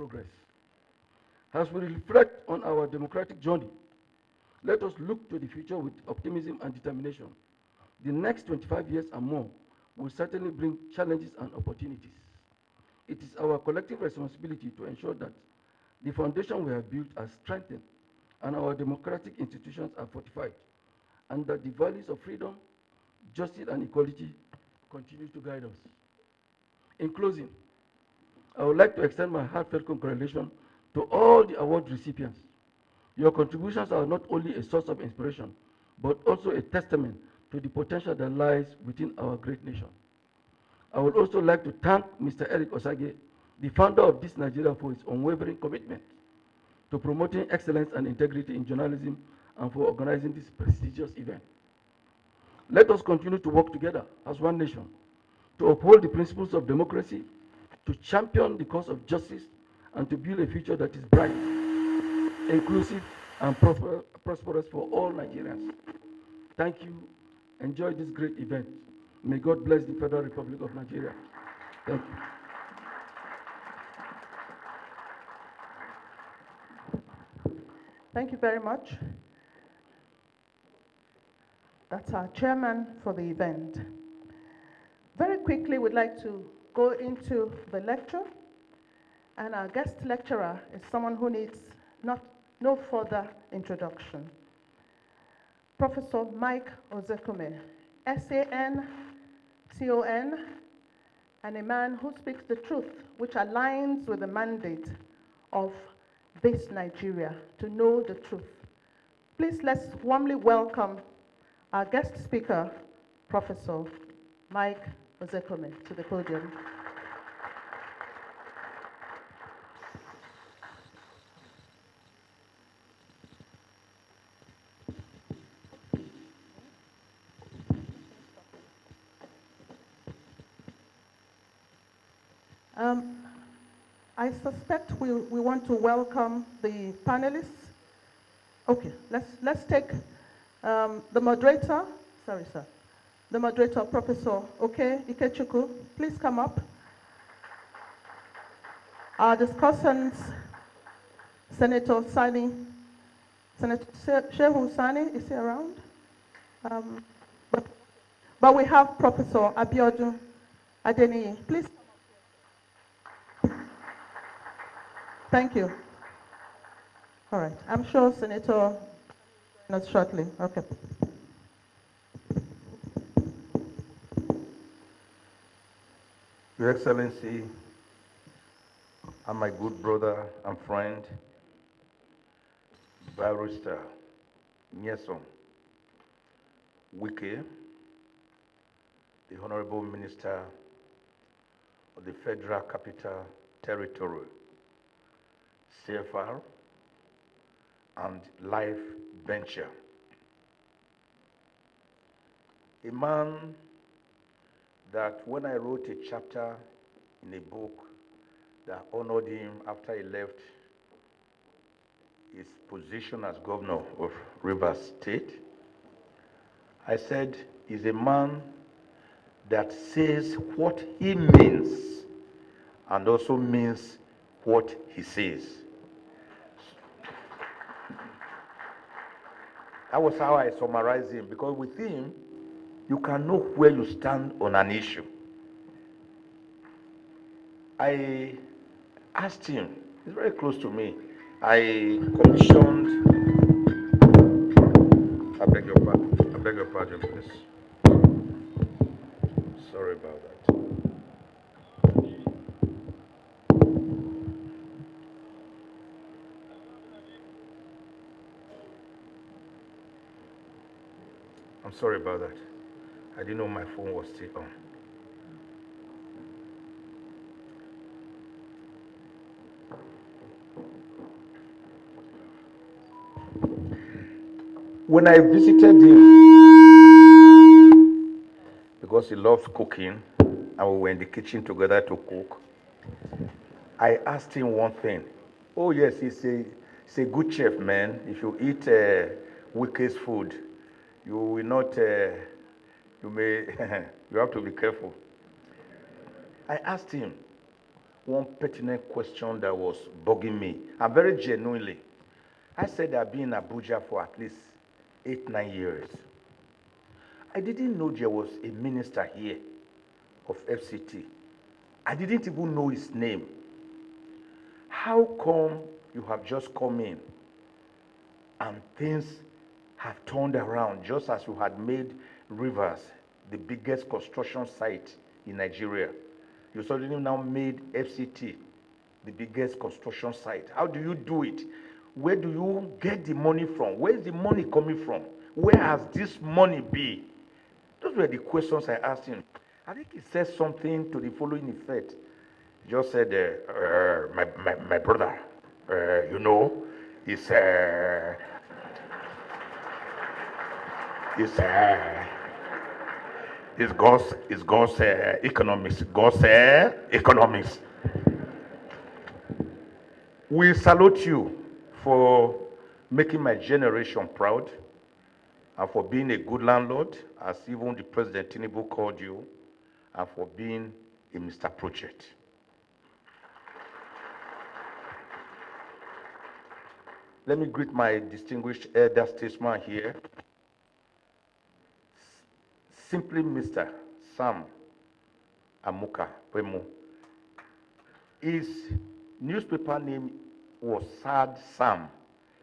progress. As we reflect on our democratic journey, let us look to the future with optimism and determination. The next 25 years and more will certainly bring challenges and opportunities. It is our collective responsibility to ensure that the foundation we have built are strengthened and our democratic institutions are fortified, and that the values of freedom, justice, and equality continue to guide us. In closing, I would like to extend my heartfelt congratulations to all the award recipients. Your contributions are not only a source of inspiration, but also a testament to the potential that lies within our great nation. I would also like to thank Mr. Eric Osage, the founder of This Nigeria, for his unwavering commitment to promoting excellence and integrity in journalism and for organizing this prestigious event. Let us continue to work together as one nation to uphold the principles of democracy, to champion the cause of justice, and to build a future that is bright, inclusive, and prosperous for all Nigerians. Thank you. Enjoy this great event. May God bless the Federal Republic of Nigeria. Thank you. Thank you very much. That's our chairman for the event. Very quickly, we'd like to go into the lecture. And our guest lecturer is someone who needs no further introduction. Professor Mike Ozekhome, SANCON, and a man who speaks the truth, which aligns with the mandate of this Nigeria, to know the truth. Please let's warmly welcome our guest speaker, Professor Mike Ozekhome, to the podium. I suspect we want to welcome the panelists. Okay, let's take the moderator. Sorry, sir. The moderator, Professor Ikechukwu, please come up. Our discussants, Senator Sani, Senator Shehu Sani, is he around? But we have Professor Abiodun Adeniyi. Please. Thank you. All right. I'm sure Senator not shortly. Okay. Your Excellency, and my good brother and friend, Barrister Nyesom Wike, the Honorable Minister of the Federal Capital Territory, CFR, and life venture. A man that when I wrote a chapter in a book that honored him after he left his position as governor of Rivers State, I said he's a man that says what he means and also means what he says. That was how I summarized him, because with him, you can know where you stand on an issue. I asked him, he's very close to me, I commissioned, I beg your pardon, please. Sorry about that. I'm sorry about that. I didn't know my phone was still on. When I visited him, because he loves cooking, and we were in the kitchen together to cook, I asked him one thing. Oh yes, he's a good chef, man. If you eat Wike's food, you will not, you have to be careful. I asked him, one pertinent question that was bugging me, and very genuinely. I said I've been in Abuja for at least 8-9 years. I didn't know there was a minister here of FCT. I didn't even know his name. How come you have just come in and things have turned around just as you had made Rivers the biggest construction site in Nigeria? You suddenly now made FCT the biggest construction site. How do you do it? Where do you get the money from? Where is the money coming from? Where has this money been? Those were the questions I asked him. I think he said something to the following effect. He just said, my brother, you know, is God's economics. God's economics. We salute you for making my generation proud and for being a good landlord, as even the President Tinubu called you, and for being a Mr. Project. Let me greet my distinguished elder statesman here. Simply Mr. Sam Amuka Pemu. His newspaper name was Sad Sam.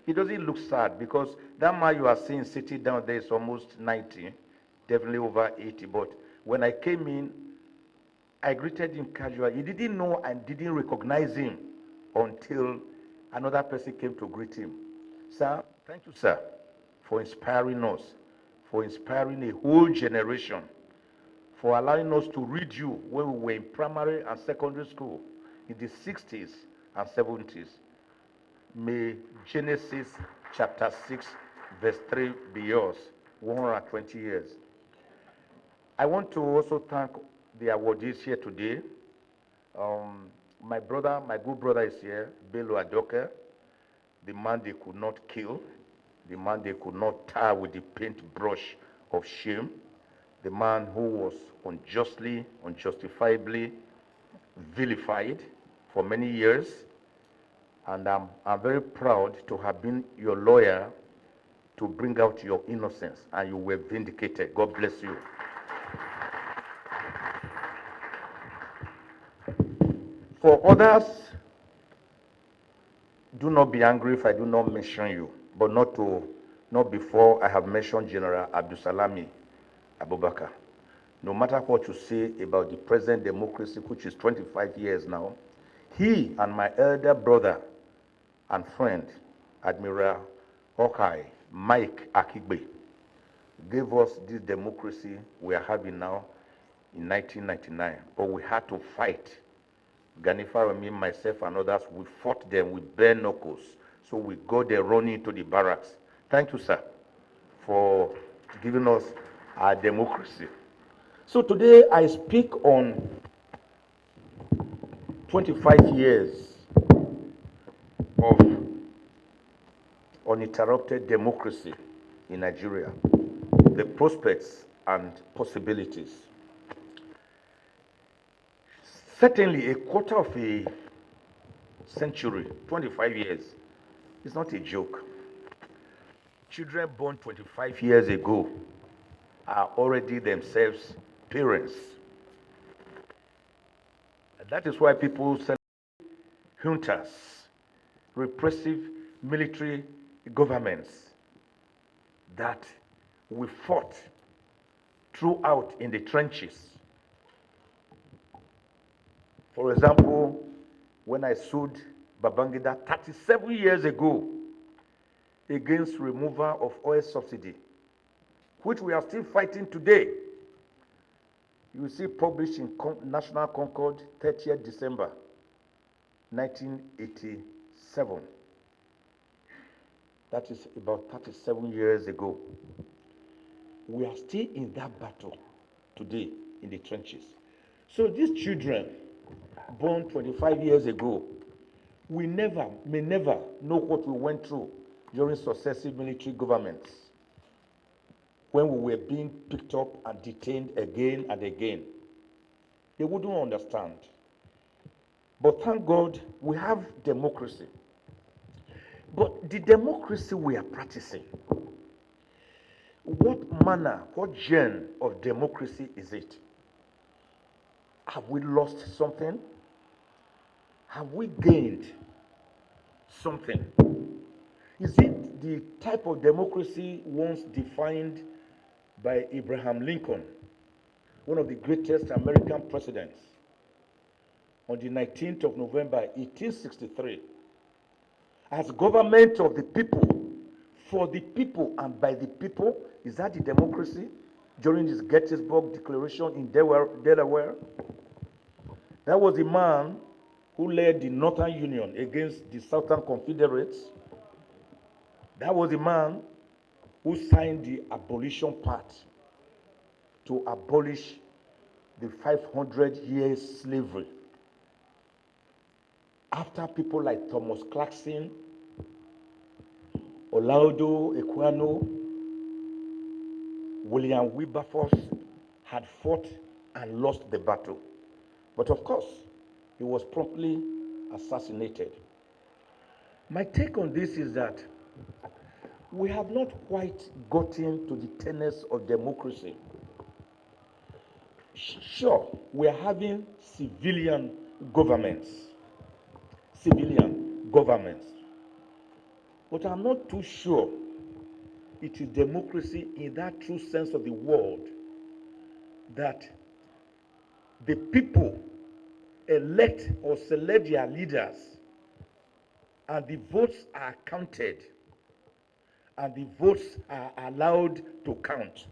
He doesn't look sad because that man you are seeing sitting down there is almost 90, definitely over 80. But when I came in, I greeted him casually. He didn't know and didn't recognize him until another person came to greet him. Sir, thank you, sir, for inspiring us, for inspiring a whole generation, for allowing us to read you when we were in primary and secondary school in the 60s and 70s. May Genesis chapter 6, verse 3 be yours, 120 years. I want to also thank the awardees here today. My brother, my good brother is here, Bello Adoke, the man they could not kill, the man they could not tar with the paintbrush of shame, the man who was unjustly, unjustifiably vilified for many years. And I'm very proud to have been your lawyer to bring out your innocence, and you were vindicated. God bless you. For others, do not be angry if I do not mention you, but not before I have mentioned General Abdulsalami Abubakar. No matter what you say about the present democracy, which is 25 years now, he and my elder brother and friend, Admiral Hawkeye Mike Akigbe, gave us this democracy we are having now in 1999. But we had to fight. Ganifa, myself, and others, we fought them with bare knuckles. So we got there running into the barracks. Thank you, sir, for giving us our democracy. So today I speak on 25 years of uninterrupted democracy in Nigeria, the prospects and possibilities. Certainly, a quarter of a century, 25 years, is not a joke. Children born 25 years ago are already themselves parents. And that is why people say juntas, repressive military governments that we fought throughout in the trenches. For example, when I sued Babangida 37 years ago against removal of oil subsidy, which we are still fighting today. You will see published in National Concord, 30th December, 1987. That is about 37 years ago. We are still in that battle today in the trenches. So these children born 25 years ago, we may never know what we went through during successive military governments when we were being picked up and detained again and again. They wouldn't understand. But thank God we have democracy. But the democracy we are practicing, what manner, what genre of democracy is it? Have we lost something? Have we gained something? Is it the type of democracy once defined by Abraham Lincoln, one of the greatest American presidents, on the 19th of November, 1863, as government of the people, for the people and by the people? Is that the democracy during this Gettysburg Declaration in Delaware? That was the man who led the Northern Union against the Southern Confederates. That was the man who signed the abolition part to abolish the 500 years slavery. After people like Thomas Clarkson, Olaudah Equiano, William Wilberforce had fought and lost the battle. But of course, he was promptly assassinated. My take on this is that we have not quite gotten to the tenets of democracy. Sure, we are having civilian governments, but I'm not too sure it is democracy in that true sense of the word, that the people elect or select their leaders and the votes are counted and the votes are allowed to count.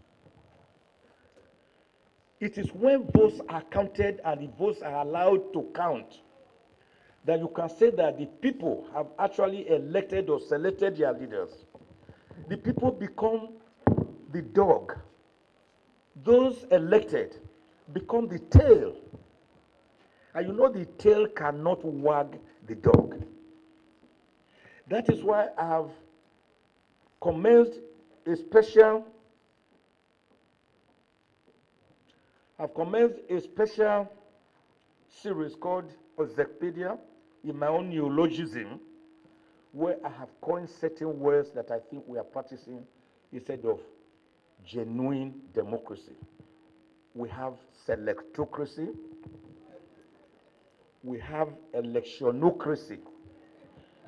It is when votes are counted and the votes are allowed to count that you can say that the people have actually elected or selected their leaders. The people become the dog. Those elected become the tail. And you know the tail cannot wag the dog. That is why I have commenced a special series called Ozekhpedia, in my own neologism, where I have coined certain words that I think we are practicing instead of genuine democracy. We have selectocracy, we have electionocracy.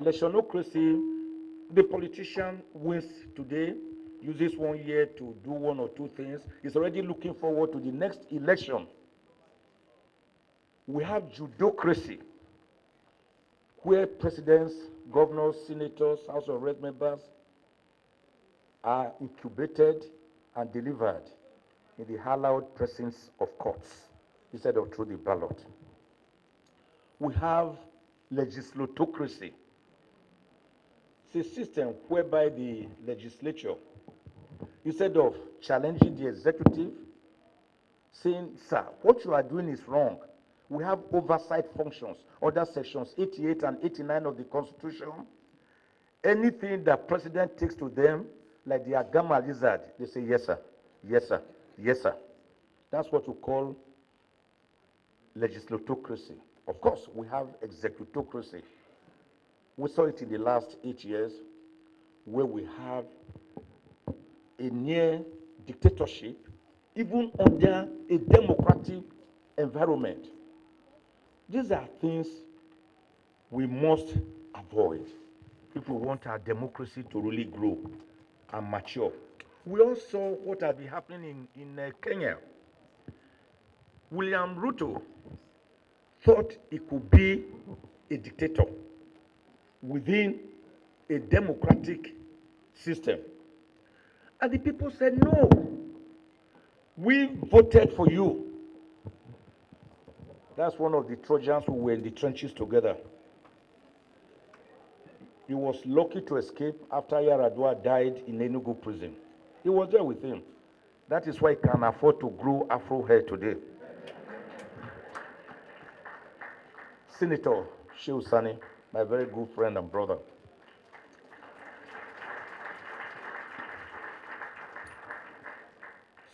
Electionocracy, the politician wins today, uses 1 year to do one or two things, is already looking forward to the next election. We have judocracy, where presidents, governors, senators, House of Rep members are incubated and delivered in the hallowed presence of courts instead of through the ballot. We have legislatocracy. It's a system whereby the legislature, instead of challenging the executive, saying, sir, what you are doing is wrong, we have oversight functions under sections 88 and 89 of the Constitution. Anything that president takes to them, like the Agama lizard, they say, yes, sir, yes, sir, yes, sir. That's what we call legislatocracy. Of course, we have executocracy. We saw it in the last 8 years, where we have a near dictatorship, even under a democratic environment. These are things we must avoid if we want our democracy to really grow and mature. We all saw what has been happening in Kenya. William Ruto thought he could be a dictator within a democratic system. And the people said, no, we voted for you. That's one of the Trojans who were in the trenches together. He was lucky to escape after Yaradua died in Enugu prison. He was there with him. That is why he can afford to grow Afro hair today. Senator Shehu Sani, my very good friend and brother.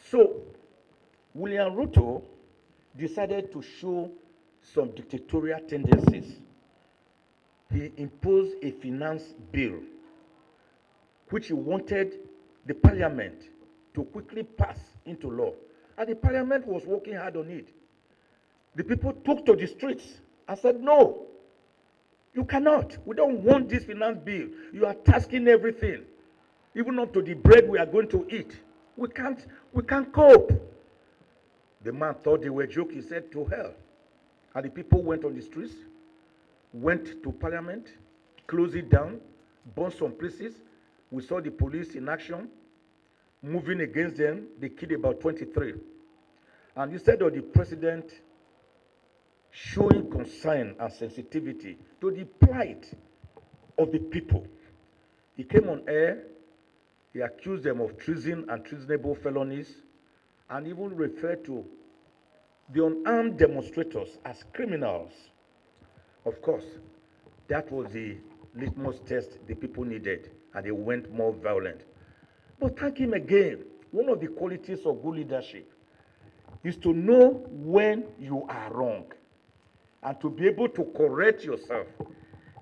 So, William Ruto decided to show some dictatorial tendencies. He imposed a finance bill which he wanted the parliament to quickly pass into law. And the parliament was working hard on it. The people took to the streets and said, no, you cannot. We don't want this finance bill. You are tasking everything, even up to the bread we are going to eat. We can't cope. The man thought they were joking. He said, to hell. And the people went on the streets, went to parliament, closed it down, burned some places. We saw the police in action, moving against them. They killed about 23. And instead of the president showing concern and sensitivity to the plight of the people, he came on air, he accused them of treason and treasonable felonies, and even referred to the unarmed demonstrators as criminals. Of course, that was the litmus test the people needed, and they went more violent. But thank him again. One of the qualities of good leadership is to know when you are wrong and to be able to correct yourself.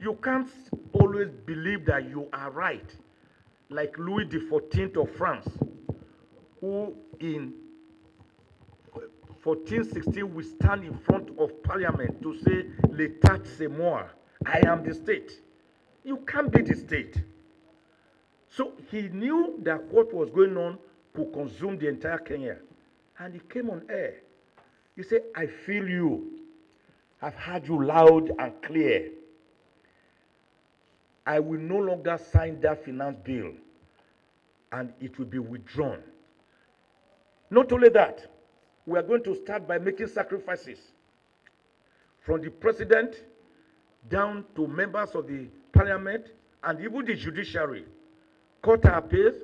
You can't always believe that you are right, like Louis XIV of France, who in 1416 will stand in front of parliament to say, l'état c'est moi, I am the state. You can't be the state. So he knew that what was going on could consume the entire Kenya. And he came on air. He said, I feel you. I've heard you loud and clear. I will no longer sign that finance bill, and it will be withdrawn. Not only that, we are going to start by making sacrifices from the president down to members of the parliament and even the judiciary. Cut our pace,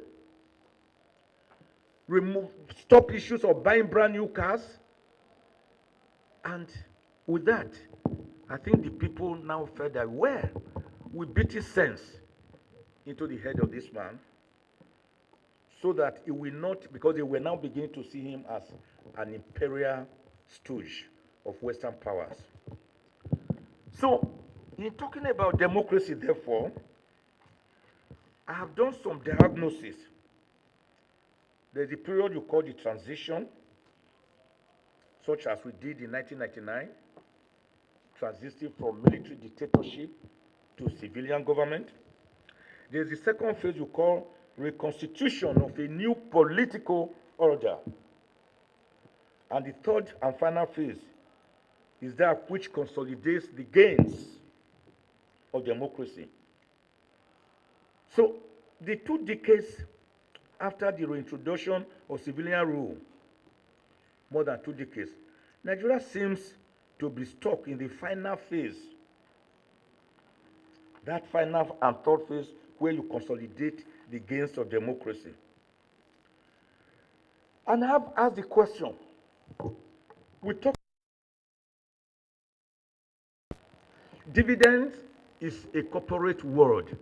stop issues of buying brand new cars. And with that, I think the people now felt that, well, we beat his sense into the head of this man, so that it will not, because they were now beginning to see him as an imperial stooge of Western powers. So, in talking about democracy, therefore, I have done some diagnosis. There's a period you call the transition, such as we did in 1999, transiting from military dictatorship to civilian government. There's the second phase you call reconstitution of a new political order. And the third and final phase is that which consolidates the gains of democracy. So the 2 decades after the reintroduction of civilian rule, more than 2 decades, Nigeria seems to be stuck in the final phase, that final and third phase where you consolidate the gains of democracy. And I have asked the question, we talk dividends is a corporate word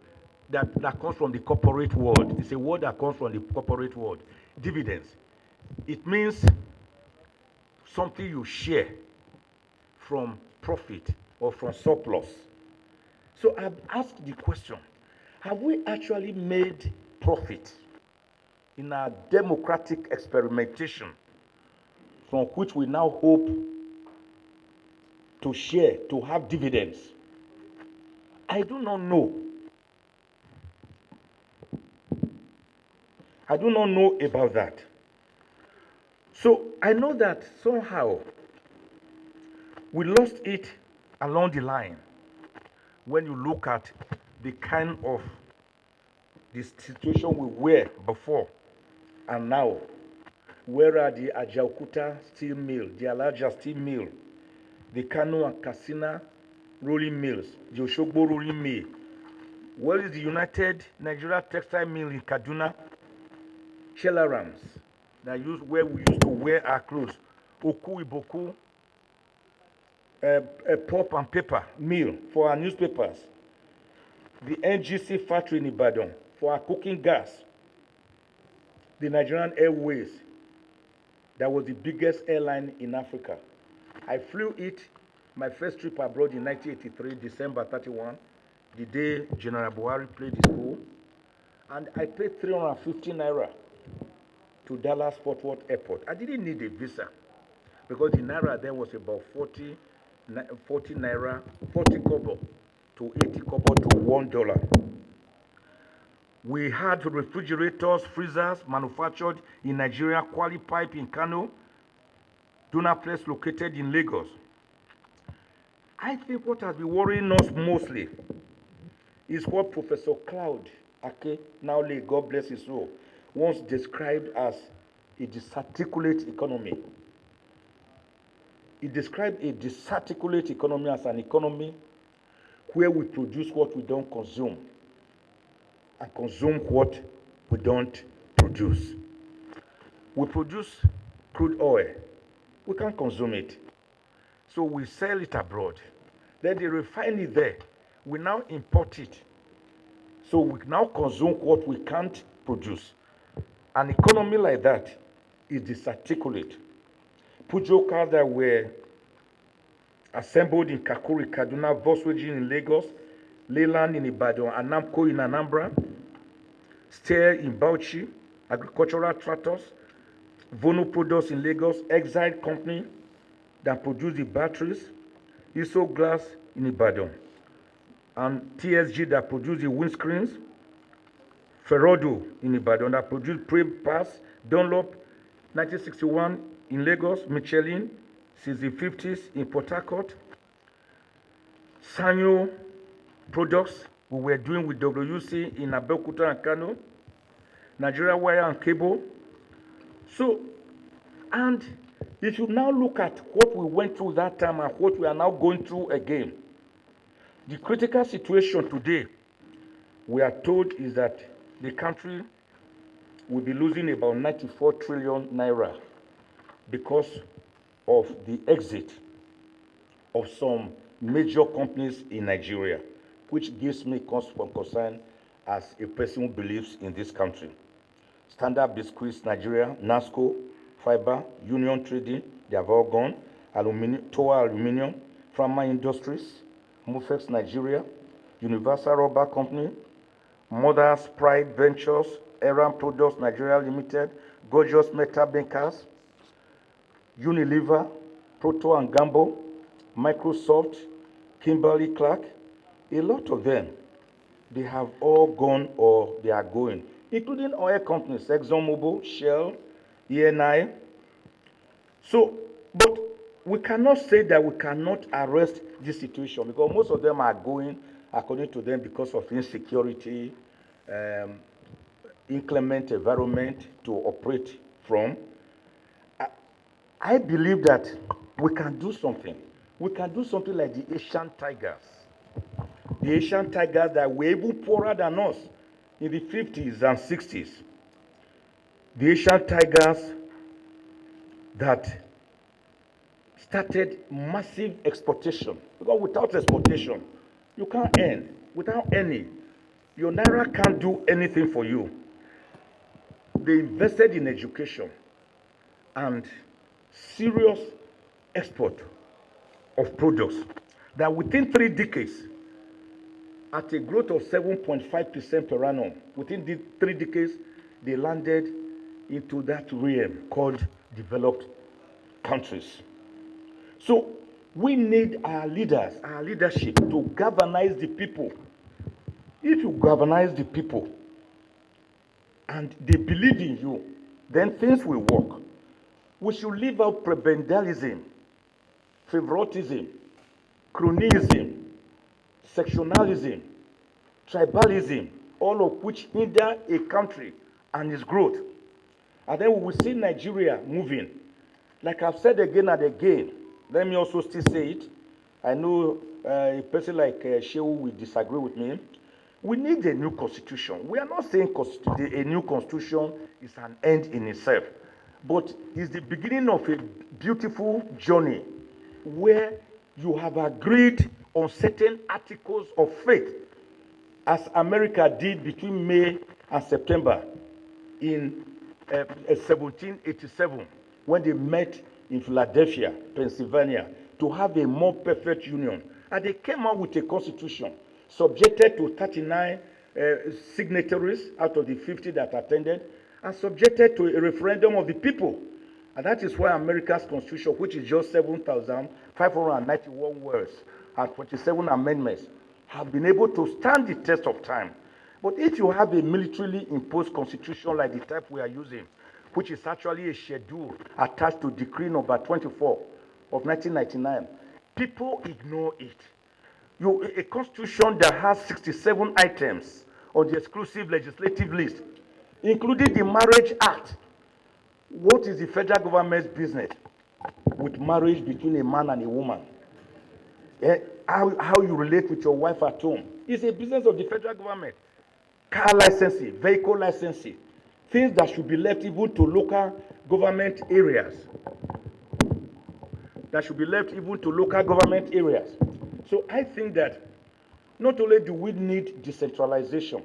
that comes from the corporate world. It's a word that comes from the corporate world. Dividends. It means something you share from profit or from surplus. So I've asked the question, have we actually made profit in our democratic experimentation from which we now hope to share, to have dividends? I do not know. I do not know about that. So I know that somehow we lost it along the line when you look at the kind of the situation we were before and now. Where are the Ajaokuta steel mill, the Alaja steel mill, the Kano and Katsina rolling mills, the Oshogbo rolling mill? Where is the United Nigeria Textile Mill in Kaduna? Shelarams, that where we used to wear our clothes. Oku Iboku, a pulp and paper mill for our newspapers. The NGC factory in Ibadan for our cooking gas. The Nigerian Airways, that was the biggest airline in Africa. I flew it My first trip abroad in 1983, December 31, the day General Buhari played his goal, and I paid 350 naira to Dallas Fort Worth Airport. I didn't need a visa because the naira then was about 40 naira, 40 kobo to 80 kobo to $1. We had refrigerators, freezers manufactured in Nigeria, Quali Pipe in Kano, Donor Place located in Lagos. I think what has been worrying us mostly is what Professor Cloud Ake, now late, God bless his soul, once described as a disarticulate economy. He described a disarticulate economy as an economy where we produce what we don't consume and consume what we don't produce. We produce crude oil. We can't consume it. So we sell it abroad. Then they refine it there. We now import it. So we now consume what we can't produce. An economy like that is disarticulate. Pujo cars that were assembled in Kakuri, Kaduna, Volkswagen in Lagos, Leyland in Ibadan, Anamco in Anambra, Steer in Bauchi, agricultural tractors, Vono products in Lagos, Exile Company that produce the batteries, Iso Glass in Ibadan, and TSG that produce the windscreens, Ferrodo in Ibadan that produce Pre-Pass, Dunlop, 1961 in Lagos, Michelin, since the 50s in Port Harcourt, Sanyo products we were doing with WC in Abeokuta and Kano, Nigeria Wire and Cable. So, and if you now look at what we went through that time and what we are now going through again, the critical situation today, we are told, is that the country will be losing about 94 trillion naira because of the exit of some major companies in Nigeria, which gives me concern as a person who believes in this country. Standard Biscuits Nigeria, NASCO, Fiber, Union Trading, they have all gone. Toa Aluminium, Pharma Industries, Mufex Nigeria, Universal Rubber Company, Mother's Pride Ventures, Aram Products Nigeria Limited, Gorgeous Metal Bankers, Unilever, Proto and Gamble, Microsoft, Kimberly Clark, a lot of them, they have all gone or they are going, including oil companies, ExxonMobil, Shell, ENI. So, but we cannot say that we cannot arrest this situation because most of them are going, according to them, because of insecurity, inclement environment to operate from. I believe that we can do something. We can do something like the Asian tigers. The Asian tigers that were even poorer than us in the 50s and 60s. The Asian tigers that started massive exportation. Because without exportation, you can't earn. Without earning, your naira can't do anything for you. They invested in education and serious export of products that within 3 decades, at a growth of 7.5% per annum, within the 3 decades, they landed into that realm called developed countries. So we need our leaders, our leadership to galvanize the people. If you galvanize the people and they believe in you, then things will work. We should leave out prebendalism, favoritism, cronyism, sectionalism, tribalism, all of which hinder a country and its growth. And then we will see Nigeria moving. Like I've said again and again, let me also still say it. I know a person like Shehu will disagree with me. We need a new constitution. We are not saying a new constitution is an end in itself, but it's the beginning of a beautiful journey where you have agreed on certain articles of faith, as America did between May and September in 1787, when they met in Philadelphia, Pennsylvania, to have a more perfect union. And they came out with a constitution subjected to 39 signatories out of the 50 that attended, and subjected to a referendum of the people. And that is why America's constitution, which is just 7,591 words and 27 amendments, have been able to stand the test of time. But if you have a militarily imposed constitution like the type we are using, which is actually a schedule attached to Decree number 24 of 1999, people ignore it. A constitution that has 67 items on the exclusive legislative list, including the Marriage Act. What is the federal government's business with marriage between a man and a woman? How you relate with your wife at home is a business of the federal government. Car licensing, vehicle licensing, things that should be left even to local government areas. So I think that not only do we need decentralization,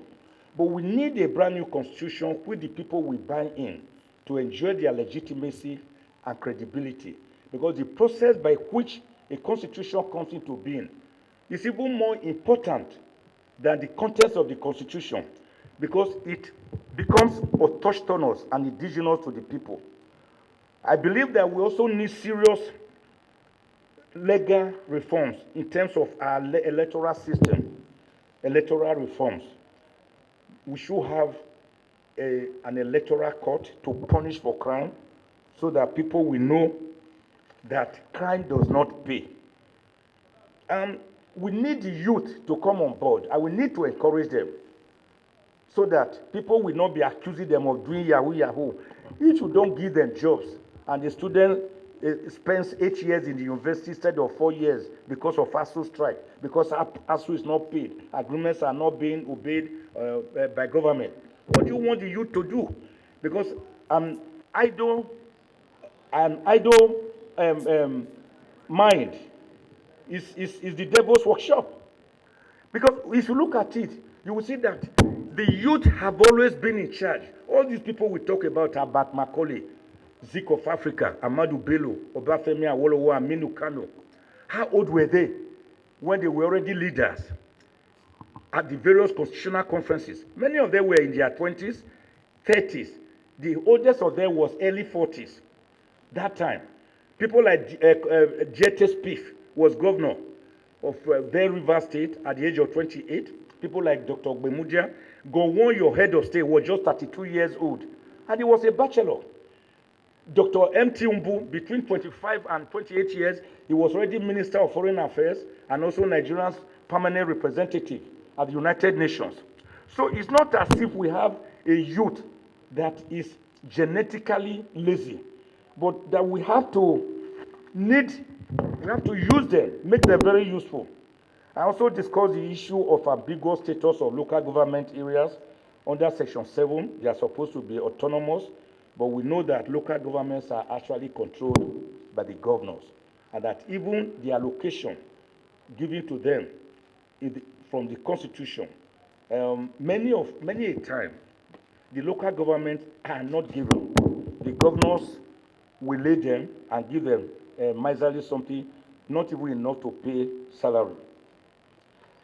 but we need a brand new constitution which the people will buy in to enjoy their legitimacy and credibility. Because the process by which a constitution comes into being is even more important than the contents of the constitution, because it becomes autochthonous and indigenous to the people. I believe that we also need serious legal reforms in terms of our electoral system, electoral reforms. We should have an electoral court to punish for crime so that people will know that crime does not pay. We need the youth to come on board, and we need to encourage them so that people will not be accusing them of doing Yahoo Yahoo. If you don't give them jobs and the student spends 8 years in the university instead of 4 years because of ASU strike, because ASU is not paid, agreements are not being obeyed by government, what do you want the youth to do? Because an idle mind is the devil's workshop. Because if you look at it, you will see that the youth have always been in charge. All these people we talk about are Bat Macaulay, Zik of Africa, Amadou Bello, Obafemi Awolowo, Aminu Kano. How old were they when they were already leaders at the various constitutional conferences? Many of them were in their 20s, 30s. The oldest of them was early 40s. That time, people like J.T. Spiff was governor of their River State at the age of 28. People like Dr. Gbemudia, Gowon, your head of state, was just 32 years old, and he was a bachelor. Dr. M.T. Umbu, between 25 and 28 years, he was already Minister of Foreign Affairs and also Nigeria's permanent representative at the United Nations. So it's not as if we have a youth that is genetically lazy, but that we have to use them, make them very useful. I also discussed the issue of ambiguous status of local government areas. Under Section 7, they are supposed to be autonomous, but we know that local governments are actually controlled by the governors, and that even the allocation given to them from the Constitution, many a time, the local governments are not given. The governors will lay them and give them miserly something, not even enough to pay salary.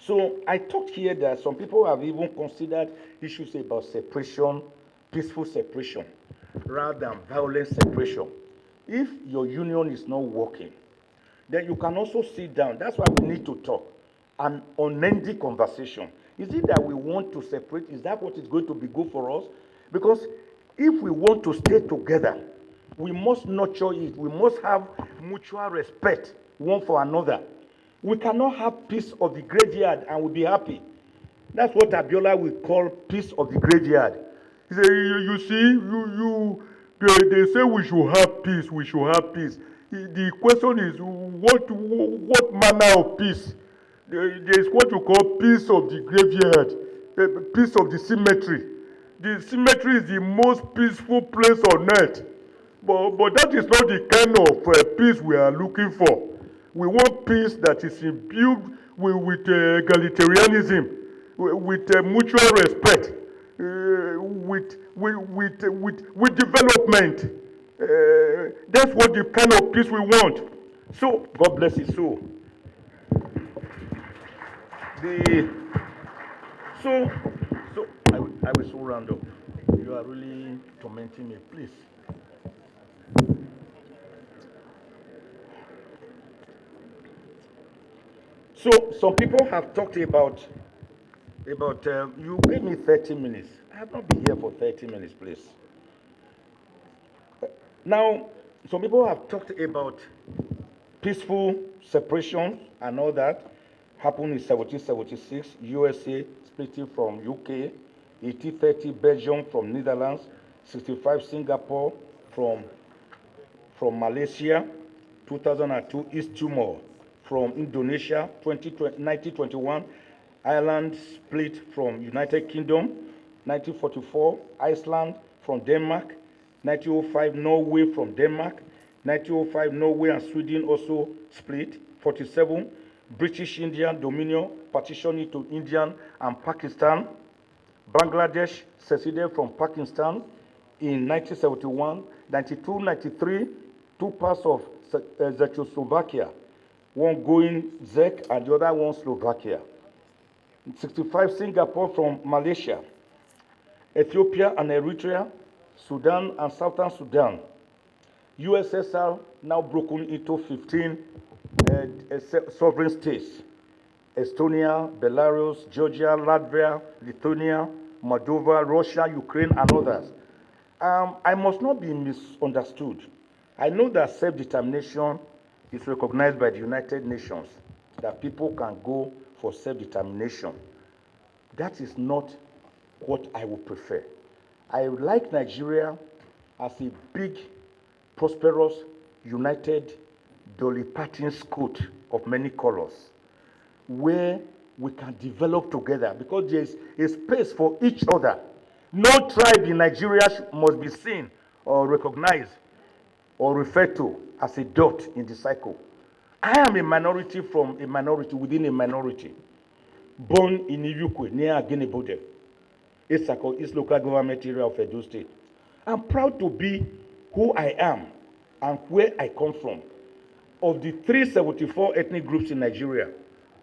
So I talked here that some people have even considered issues about separation, peaceful separation, rather than violent separation. If your union is not working, then you can also sit down. That's why we need to talk. An unending conversation. Is it that we want to separate? Is that what is going to be good for us? Because if we want to stay together, we must nurture it. We must have mutual respect one for another. We cannot have peace of the graveyard and we'll be happy. That's what Abiola will call peace of the graveyard. He said, you see, they say we should have peace, we should have peace. The question is, what manner of peace? There is what you call peace of the graveyard, peace of the cemetery. The cemetery is the most peaceful place on earth. But that is not the kind of peace we are looking for. We want peace that is imbued with egalitarianism, with mutual respect, with development. That's what the kind of peace we want. So, God bless you. So, the so so I will so round up. You are really tormenting me, please. So some people have talked about you gave me 30 minutes. I have not been here for 30 minutes, please. Now, some people have talked about peaceful separation and all that happened in 1776, USA splitting from UK, 1830 Belgium from Netherlands, 65 Singapore from Malaysia, 2002 East Timor from Indonesia, 1921 Ireland split from United Kingdom, 1944 Iceland from Denmark, 1905 Norway from Denmark, 1905 Norway and Sweden also split, 47 British Indian Dominion partitioning to India and Pakistan, Bangladesh seceded from Pakistan in 1971, 92, 93, two parts of Czechoslovakia, one going Czech and the other one Slovakia. 65 Singapore from Malaysia, Ethiopia and Eritrea, Sudan and Southern Sudan. USSR now broken into 15 sovereign states. Estonia, Belarus, Georgia, Latvia, Lithuania, Moldova, Russia, Ukraine, and others. I must not be misunderstood. I know that self-determination is recognized by the United Nations, that people can go for self-determination. That is not what I would prefer. I like Nigeria as a big, prosperous, united, Dolly Parton's coat of many colors, where we can develop together because there is a space for each other. No tribe in Nigeria must be seen or recognized or referred to as a dot in the cycle. I am a minority from a minority within a minority, born in Iyukwe near Agenebode, East local government area of Edo State. I'm proud to be who I am and where I come from. Of the 374 ethnic groups in Nigeria,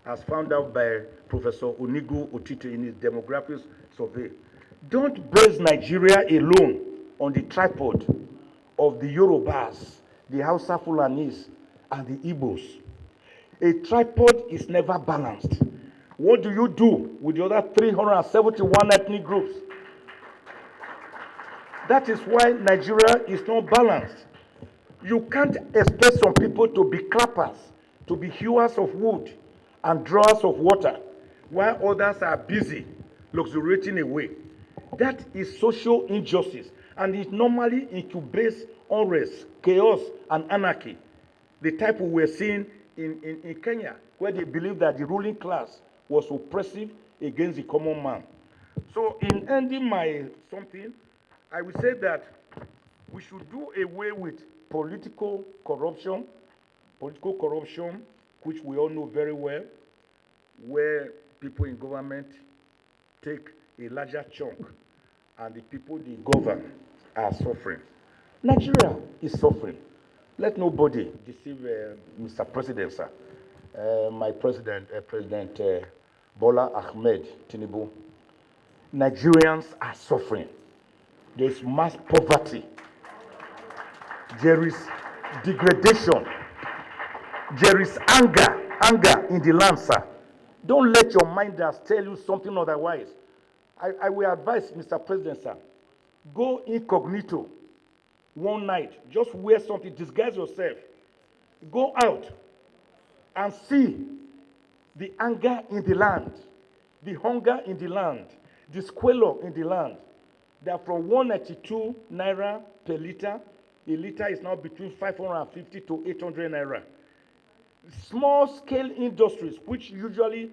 as found out by Professor Onigo Otito in his demographics survey, don't base Nigeria alone on the tripod of the Yorubas, the Hausa Fulanis, and the Igbos. A tripod is never balanced. What do you do with the other 371 ethnic groups? That is why Nigeria is not balanced. You can't expect some people to be clappers, to be hewers of wood and drawers of water, while others are busy luxuriating away. That is social injustice, and it normally incubates unrest, chaos, and anarchy. The type we were seeing in Kenya, where they believed that the ruling class was oppressive against the common man. So in ending my something, I will say that we should do away with political corruption, which we all know very well, where people in government take a larger chunk and the people they govern are suffering. Nigeria is suffering. Let nobody deceive Mr. President, sir. My president, President Bola Ahmed Tinubu. Nigerians are suffering. There is mass poverty. There is degradation. There is anger in the land, sir. Don't let your minders tell you something otherwise. I will advise Mr. President, sir, go incognito one night. Just wear something, disguise yourself. Go out and see the anger in the land, the hunger in the land, the squalor in the land. They are from 192 naira per liter. A liter is now between 550 to 800 naira. Small-scale industries, which usually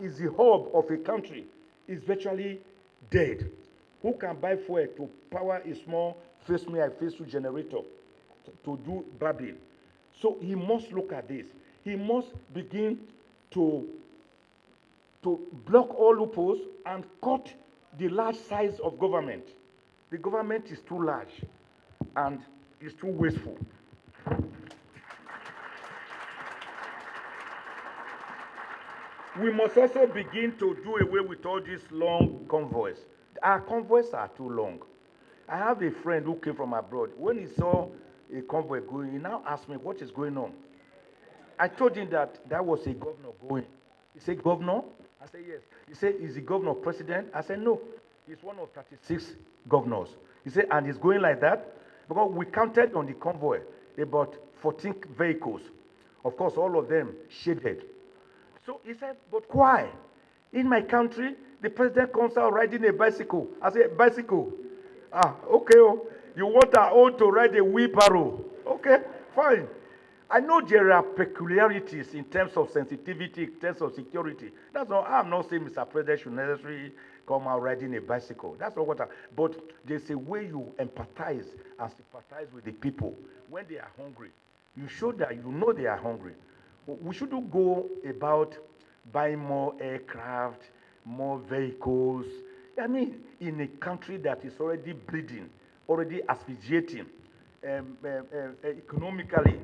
is the hub of a country, is virtually dead. Who can buy fuel to power a small face-me-I-face-you generator to do barbing? So he must look at this. He must begin to block all loopholes and cut the large size of government. The government is too large and is too wasteful. we must also begin to do away with all these long convoys. Our convoys are too long. I have a friend who came from abroad. When he saw a convoy going, he now asked me, what is going on? I told him that was a governor going. He said, governor? I said, yes. He said, is the governor president? I said, no. He's one of 36 governors. He said, and he's going like that? Because we counted on the convoy about 14 vehicles. Of course, all of them shaded. So he said, but why? In my country, the president comes out riding a bicycle. I said, bicycle? Ah, okay. Oh. You want our own to ride a wheelbarrow? Okay, fine. I know there are peculiarities in terms of sensitivity, in terms of security. That's not, I'm not saying Mr. President should necessarily come out riding a bicycle. That's not what but there's a way you empathize and sympathize with the people when they are hungry. You show that you know they are hungry. We shouldn't go about buying more aircraft, more vehicles. I mean, in a country that is already bleeding, already asphyxiating economically.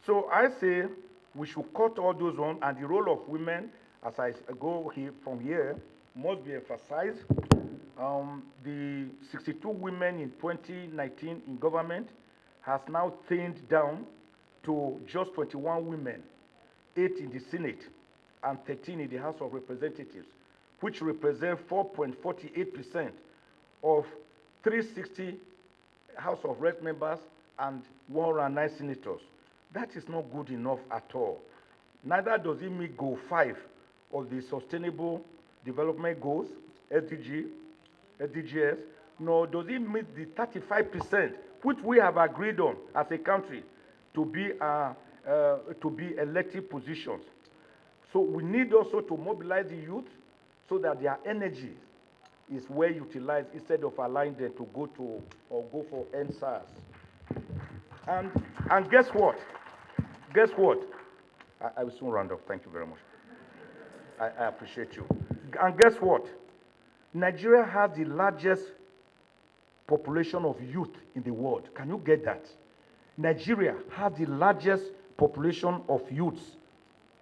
So I say we should cut all those on, and the role of women, as I go here, from here, must be emphasized. The 62 women in 2019 in government has now thinned down to just 21 women, 8 in the Senate and 13 in the House of Representatives, which represent 4.48% of 360 House of Rep members and 109 senators. That is not good enough at all. Neither does it meet Goal 5 of the Sustainable Development Goals, SDGs, nor does it meet the 35%, which we have agreed on as a country to be elective positions. So we need also to mobilize the youth so that their energy is well utilized instead of allowing them to go to or go for NSAS. And guess what? Guess what? I will soon round up. Thank you very much. I appreciate you. And guess what? Nigeria has the largest population of youth in the world. Can you get that? Nigeria has the largest population of youths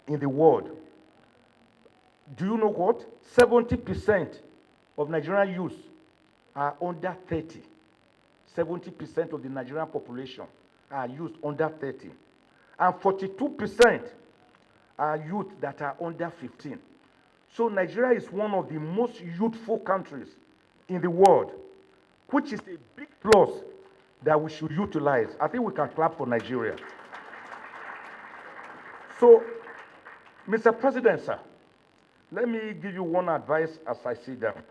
in the world. Do you know what? 70% of Nigerian youths are under 30. 70% of the Nigerian population are youth under 30. And 42% are youth that are under 15. So Nigeria is one of the most youthful countries in the world, which is a big plus that we should utilize. I think we can clap for Nigeria. So, Mr. President, sir, let me give you one advice as I sit down.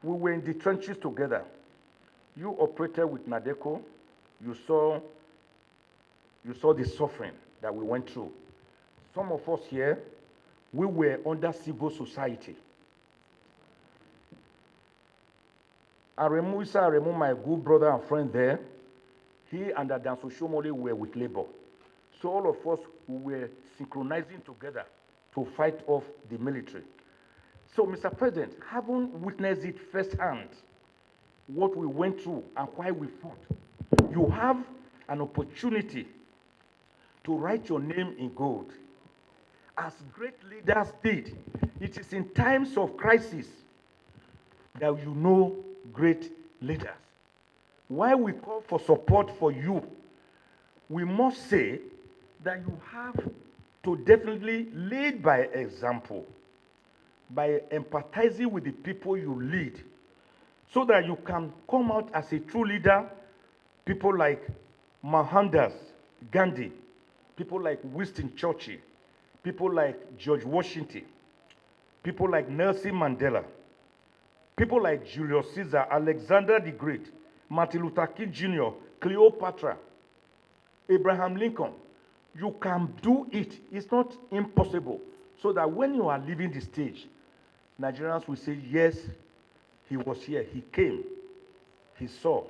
We were in the trenches together. You operated with NADECO. You saw the suffering that we went through. Some of us here, we were under civil society. Aremu, my good brother and friend there, he and Adanso Shomole were with labor. So all of us were synchronizing together to fight off the military. So, Mr. President, having witnessed it firsthand, what we went through and why we fought, you have an opportunity to write your name in gold. As great leaders did, it is in times of crisis that you know great leaders. While we call for support for you, we must say that you have to definitely lead by example, by empathizing with the people you lead, so that you can come out as a true leader. People like Mohandas Gandhi, people like Winston Churchill, people like George Washington, people like Nelson Mandela, people like Julius Caesar, Alexander the Great, Martin Luther King Jr., Cleopatra, Abraham Lincoln. You can do it. It's not impossible. So that when you are leaving the stage, Nigerians will say, yes, he was here, he came, he saw,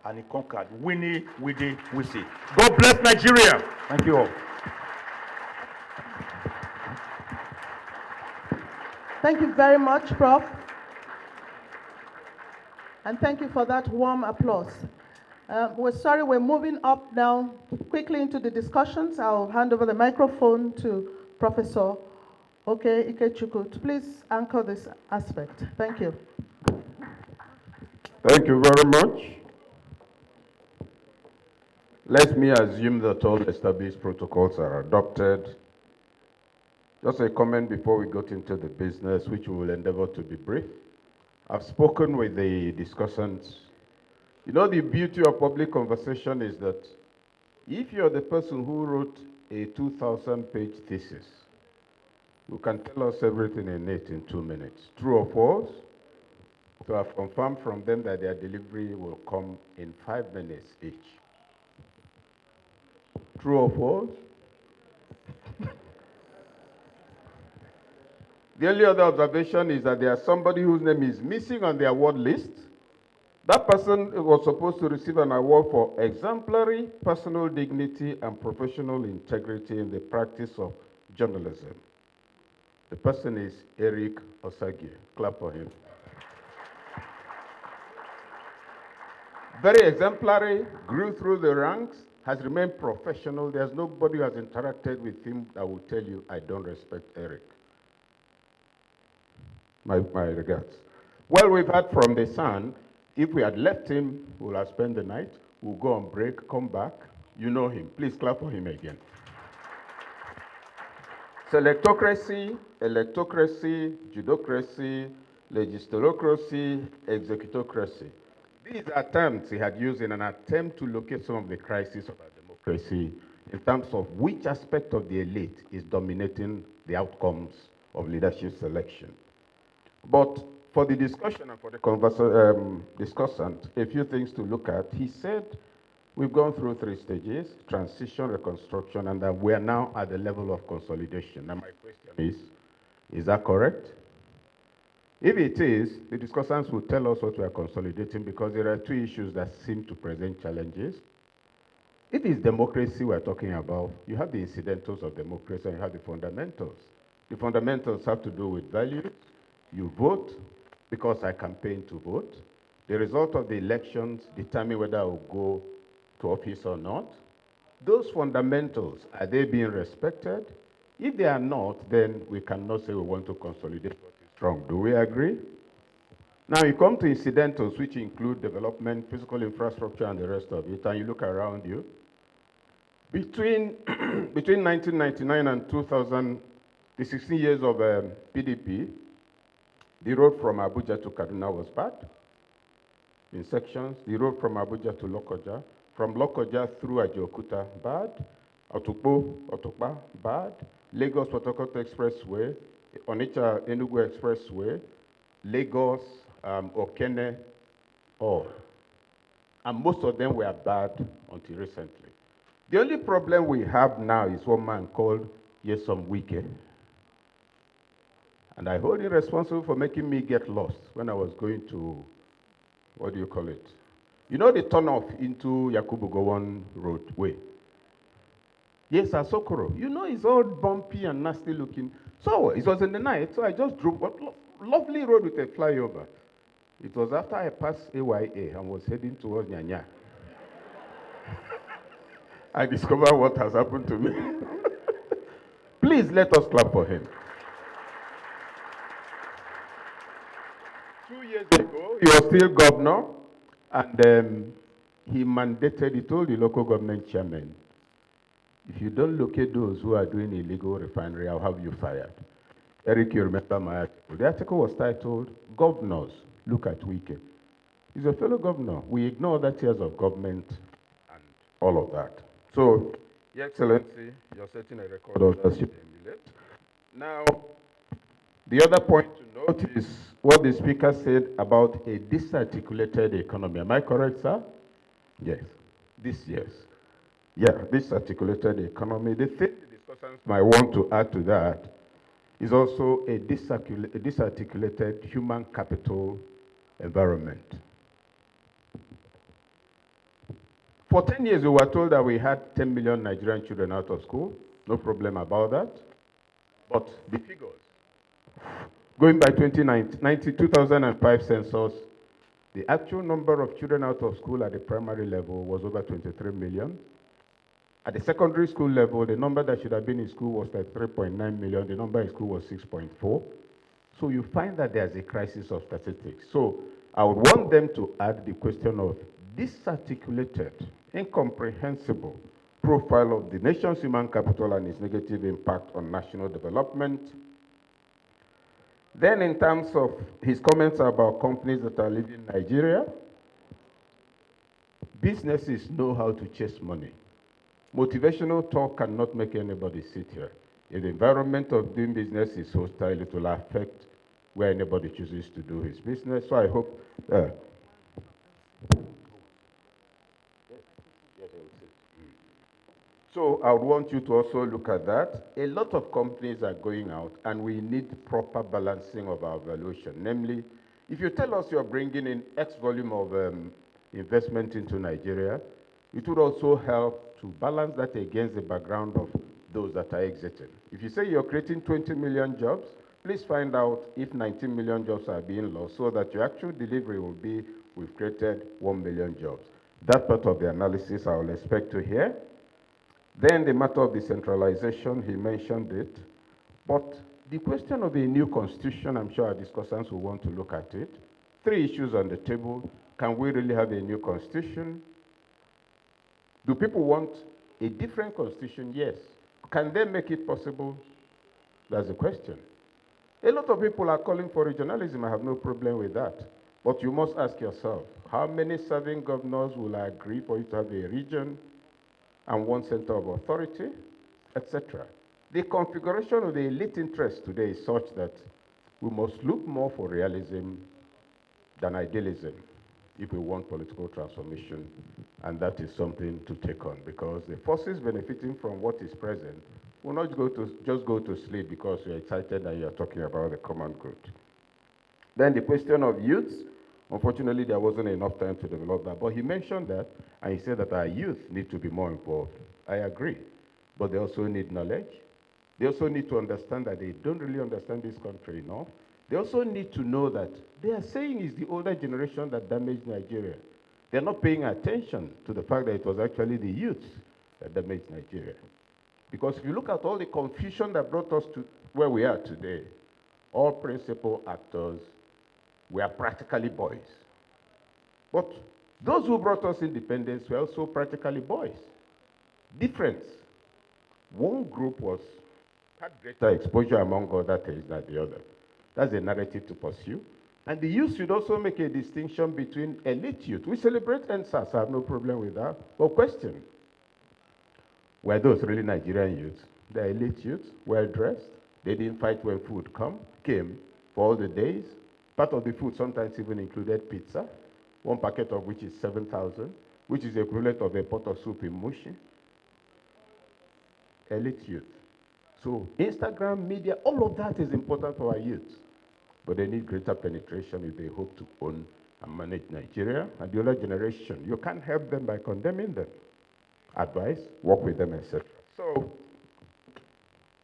and he conquered. Winnie, Widi, Wisi. God bless Nigeria. Thank you all. Thank you very much, Prof. And thank you for that warm applause. We're sorry, we're moving up now quickly into the discussions. I'll hand over the microphone to Professor Okay, Ikechukwu, please anchor this aspect. Thank you. Thank you very much. Let me assume that all established protocols are adopted. Just a comment before we get into the business, which we will endeavor to be brief. I've spoken with the discussants. You know, the beauty of public conversation is that if you're the person who wrote a 2,000-page thesis, you can tell us everything in it in 2 minutes. True or false? So I've confirmed from them that their delivery will come in 5 minutes each. True or false? The only other observation is that there's somebody whose name is missing on the award list. That person was supposed to receive an award for exemplary personal dignity and professional integrity in the practice of journalism. The person is Eric Osage. Clap for him. Very exemplary, grew through the ranks, has remained professional. There's nobody who has interacted with him that will tell you, I don't respect Eric. My regards. Well, we've heard from the son. If we had left him, we'll have spent the night. We'll go on break, come back. You know him. Please clap for him again. Selectocracy, electocracy, judocracy, legislatorocracy, executocracy. These are terms he had used in an attempt to locate some of the crises of our democracy in terms of which aspect of the elite is dominating the outcomes of leadership selection. But for the discussion and for the discussant, a few things to look at. He said we've gone through 3 stages, transition, reconstruction, and that we are now at the level of consolidation. Now my question is that correct? If it is, the discussants will tell us what we are consolidating because there are 2 issues that seem to present challenges. If it's democracy we're talking about, you have the incidentals of democracy and you have the fundamentals. The fundamentals have to do with values. You vote because I campaign to vote. The result of the elections determine whether I will go to office or not. Those fundamentals, are they being respected? If they are not, then we cannot say we want to consolidate what is strong. Do we agree? Now you come to incidentals, which include development, physical infrastructure, and the rest of it, and you look around you. Between 1999 and 2000, the 16 years of PDP, the road from Abuja to Kaduna was bad in sections. The road from Abuja to Lokoja, from Lokoja through Ajokuta, bad. Otokpa, bad. Lagos Port Harcourt Expressway, Onitsha Enugu Expressway, Lagos, Okene, all. And most of them were bad until recently. The only problem we have now is one man called Nyesom Wike. And I hold him responsible for making me get lost when I was going to, what do you call it? You know the turn-off into Yakubu Gowon roadway? Yes, Asokoro. You know it's all bumpy and nasty looking. So it was in the night, so I just drove a lovely road with a flyover. It was after I passed AYA and was heading towards Nyanya. I discovered what has happened to me. Please let us clap for him. 2 years ago, he was still governor, and he mandated, he told the local government chairman, if you don't locate those who are doing illegal refinery, I'll have you fired. Eric, you remember my article. The article was titled, Governors, Look at Wike. He's a fellow governor. We ignore that years of government and all of that. So, Your Excellency, you're setting a record of that should emulate. Now, the other point to note is what the speaker said about a disarticulated economy. Am I correct, sir? Yes. Yes. Yeah, disarticulated economy. The thing the discussants might want to add to that is also a disarticulated human capital environment. For 10 years, we were told that we had 10 million Nigerian children out of school. No problem about that. But the figures, going by 2005 census, the actual number of children out of school at the primary level was over 23 million. At the secondary school level, the number that should have been in school was like 3.9 million. The number in school was 6.4. So you find that there's a crisis of statistics. So I would want them to add the question of disarticulated, incomprehensible profile of the nation's human capital and its negative impact on national development. Then in terms of his comments about companies that are leaving Nigeria, businesses know how to chase money. Motivational talk cannot make anybody sit here. If the environment of doing business is hostile, it will affect where anybody chooses to do his business. So I hope. So I would want you to also look at that. A lot of companies are going out, and we need proper balancing of our valuation. Namely, if you tell us you're bringing in X volume of investment into Nigeria, it would also help to balance that against the background of those that are exiting. If you say you're creating 20 million jobs, please find out if 19 million jobs are being lost so that your actual delivery will be, we've created 1 million jobs. That part of the analysis I will expect to hear. Then the matter of decentralization, he mentioned it. But the question of a new constitution, I'm sure our discussants will want to look at it. 3 issues on the table. Can we really have a new constitution? Do people want a different constitution? Yes. Can they make it possible? That's the question. A lot of people are calling for regionalism. I have no problem with that. But you must ask yourself, how many serving governors will agree for you to have a region and one center of authority, etc.? The configuration of the elite interest today is such that we must look more for realism than idealism if we want political transformation, and that is something to take on, because the forces benefiting from what is present will not just go to sleep because you're excited and you're talking about the common good. Then the question of youth, unfortunately there wasn't enough time to develop that, but he mentioned that, and he said that our youth need to be more involved. I agree, but they also need knowledge. They also need to understand that they don't really understand this country enough. They also need to know that they are saying it's the older generation that damaged Nigeria. They're not paying attention to the fact that it was actually the youth that damaged Nigeria. Because if you look at all the confusion that brought us to where we are today, all principal actors were practically boys. But those who brought us independence were also practically boys. Difference. One group had greater exposure among other things than the other. That's a narrative to pursue. And the youth should also make a distinction between elite youth. We celebrate NSAS, I have no problem with that. But question, were those really Nigerian youths? They're elite youths, well-dressed. They didn't fight when food came for all the days. Part of the food sometimes even included pizza, one packet of which is 7,000, which is the equivalent of a pot of soup in Mushi. Elite youth. So Instagram, media, all of that is important for our youth. But they need greater penetration if they hope to own and manage Nigeria. And the older generation, you can't help them by condemning them. Advice, work with them, etc. So,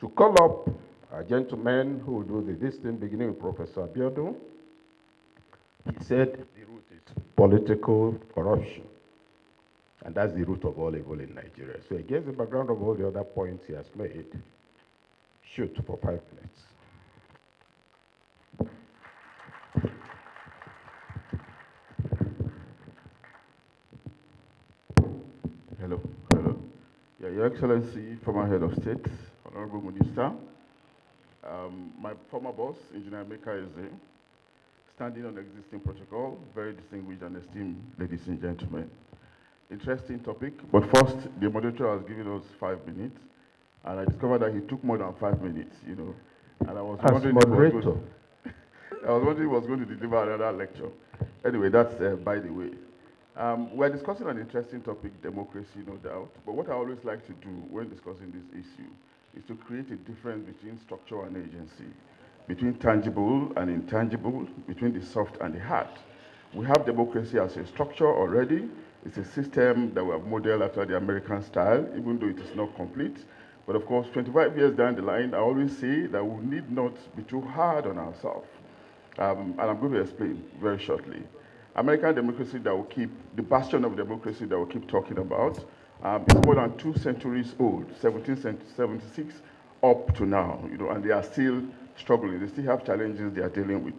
to call up a gentleman who will do this thing, beginning with Professor Abiodun, he said the root is political corruption. And that's the root of all evil in Nigeria. So against the background of all the other points he has made, shoot for 5 minutes. Hello. Yeah, Your Excellency, former Head of State, Honorable Minister, my former boss, Engineer Mike Ozekhome, standing on existing protocol, very distinguished and esteemed ladies and gentlemen. Interesting topic, but first, the moderator has given us 5 minutes, and I discovered that he took more than 5 minutes, you know, and I was wondering if he was going to deliver another lecture. Anyway, that's by the way. We're discussing an interesting topic, democracy, no doubt, but what I always like to do when discussing this issue is to create a difference between structure and agency, between tangible and intangible, between the soft and the hard. We have democracy as a structure already. It's a system that we have modeled after the American style, even though it is not complete. But of course, 25 years down the line, I always say that we need not be too hard on ourselves. And I'm going to explain very shortly. American democracy that will keep, the bastion of democracy that we'll keep talking about, It's more than 2 centuries old, 1776 up to now, and they are still struggling. They still have challenges they are dealing with.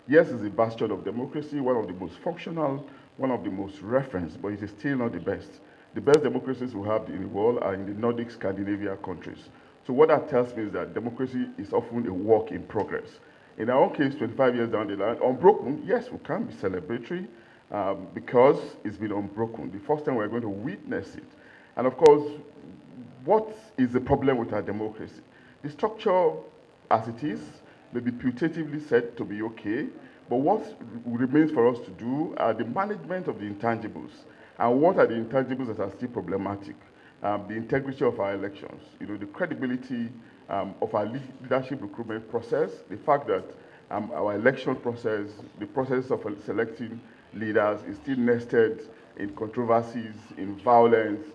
Yes, it's a bastion of democracy, one of the most functional, one of the most referenced, but it is still not the best. The best democracies we have in the world are in the Nordic Scandinavia countries. So what that tells me is that democracy is often a work in progress. In our own case, 25 years down the line, unbroken, yes, we can be celebratory because it's been unbroken. The first time we're going to witness it. And of course, what is the problem with our democracy? The structure as it is may be putatively said to be okay, but what remains for us to do are the management of the intangibles. And what are the intangibles that are still problematic? The integrity of our elections, the credibility of our leadership recruitment process, the fact that our election process, the process of selecting leaders is still nested in controversies, in violence,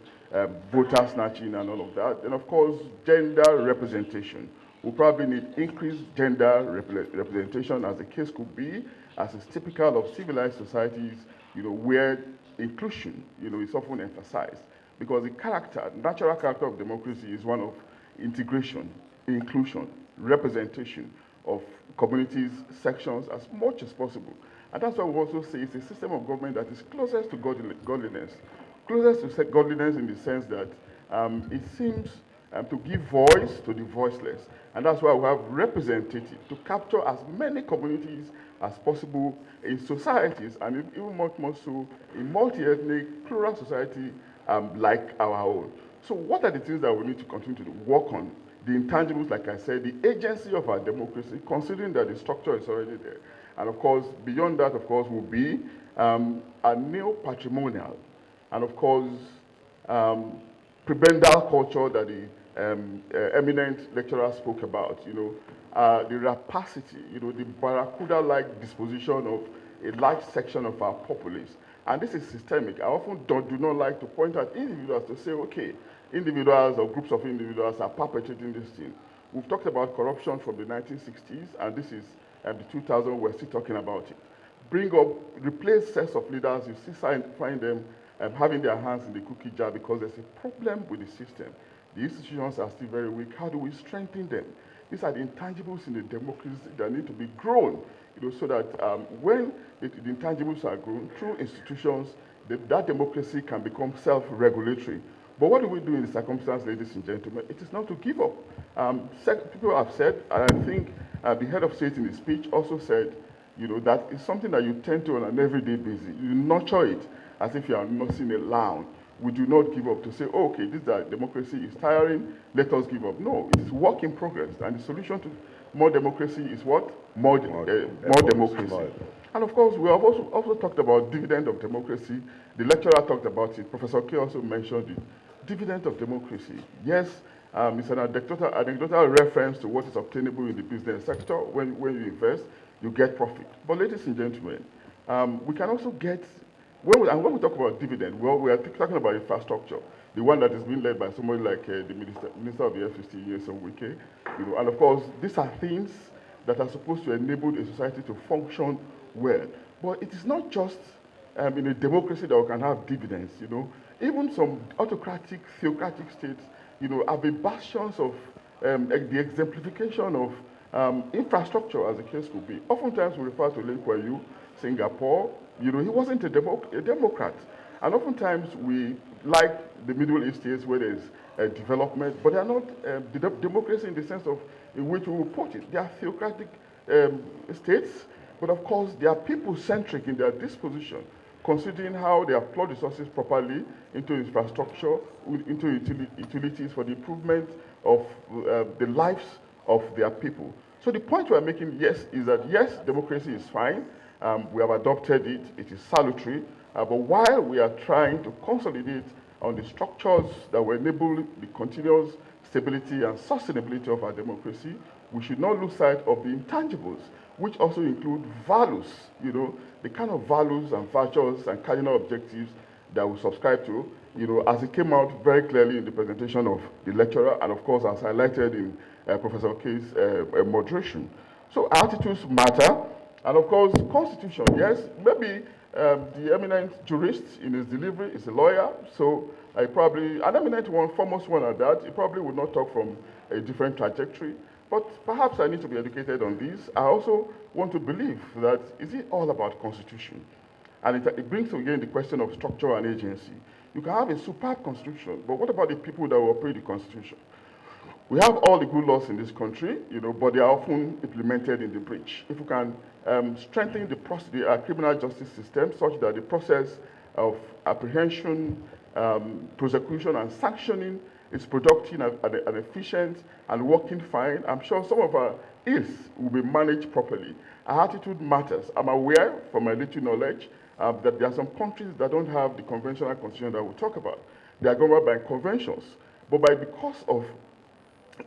voter snatching and all of that. And of course, gender representation. We probably need increased gender representation as the case could be, as is typical of civilized societies, where inclusion, is often emphasized. Because the natural character of democracy is one of integration, inclusion, representation of communities, sections as much as possible. And that's why we also say it's a system of government that is closest to godliness. Closest to godliness in the sense that it seems to give voice to the voiceless. And that's why we have representatives to capture as many communities as possible in societies, and even much more so in multi-ethnic, plural society like our own. So what are the things that we need to continue to work on? The intangibles, like I said, the agency of our democracy, considering that the structure is already there. And of course, beyond that, of course, will be a neo-patrimonial, and of course, prebendal culture that the eminent lecturer spoke about, the rapacity, the barracuda-like disposition of a large section of our populace. And this is systemic. I often do not like to point out individuals to say, okay, individuals or groups of individuals are perpetrating this thing. We've talked about corruption from the 1960s, and this is the 2000s, we're still talking about it. Replace sets of leaders, you still find them having their hands in the cookie jar because there's a problem with the system. The institutions are still very weak. How do we strengthen them? These are the intangibles in the democracy that need to be grown, so that when the intangibles are grown through institutions, that democracy can become self-regulatory. But what do we do in the circumstance, ladies and gentlemen? It is not to give up. People have said, and I think the head of state in his speech also said, that is something that you tend to on an everyday basis. You nurture it as if you are nursing a lamb. We do not give up to say, oh, okay, this democracy is tiring, let us give up. No, it is work in progress. And the solution to more democracy is what? More democracy. And of course, we have also talked about dividend of democracy. The lecturer talked about it. Professor K also mentioned it. Dividend of democracy. Yes, it's an anecdotal reference to what is obtainable in the business sector. When you invest, you get profit. But ladies and gentlemen, we can also get, when we talk about dividend, well, we are talking about infrastructure, the one that is being led by somebody like the Minister of the FCC, Nyesom Wike. And of course, these are things that are supposed to enable a society to function well. But it is not just in a democracy that we can have dividends, Even some autocratic, theocratic states, have been bastions of the exemplification of infrastructure, as the case could be. Oftentimes we refer to Lee Kuan Yew, Singapore. He wasn't a Democrat. And oftentimes we like the Middle East states where there's development, but they are not democracy in the sense of in which we will put it. They are theocratic states, but of course they are people-centric in their disposition, considering how they have plowed resources properly into infrastructure, into utilities for the improvement of the lives of their people. So the point we're making, yes, is that yes, democracy is fine. We have adopted it. It is salutary. But while we are trying to consolidate on the structures that will enable the continuous stability and sustainability of our democracy, we should not lose sight of the intangibles, which also include values, the kind of values and virtues and cardinal objectives that we subscribe to, as it came out very clearly in the presentation of the lecturer, and of course as highlighted in Professor K's moderation. So attitudes matter, And of course, constitution, yes, maybe the eminent jurist in his delivery is a lawyer, so I probably, an eminent one, foremost one at that, he probably would not talk from a different trajectory, but perhaps I need to be educated on this. I also want to believe that, is it all about constitution? And it brings again the question of structure and agency. You can have a superb constitution, but what about the people that will operate the constitution? We have all the good laws in this country, but they are often implemented in the breach. If we can strengthen the criminal justice system such that the process of apprehension, prosecution, and sanctioning is productive and efficient and working fine, I'm sure some of our ills will be managed properly. Our attitude matters. I'm aware, from my little knowledge, that there are some countries that don't have the conventional constitution that we talk about. They are governed by conventions, but because of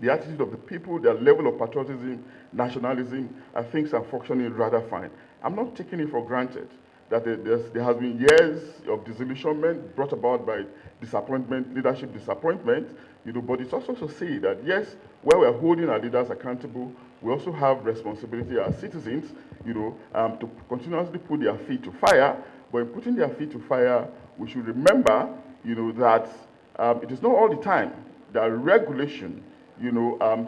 the attitude of the people, their level of patriotism, nationalism, things are functioning rather fine. I'm not taking it for granted that there has been years of disillusionment brought about by disappointment, leadership disappointment, but it's also to say that yes, where we're holding our leaders accountable, we also have responsibility as citizens, to continuously put their feet to fire. But in putting their feet to fire, we should remember, that it is not all the time that regulation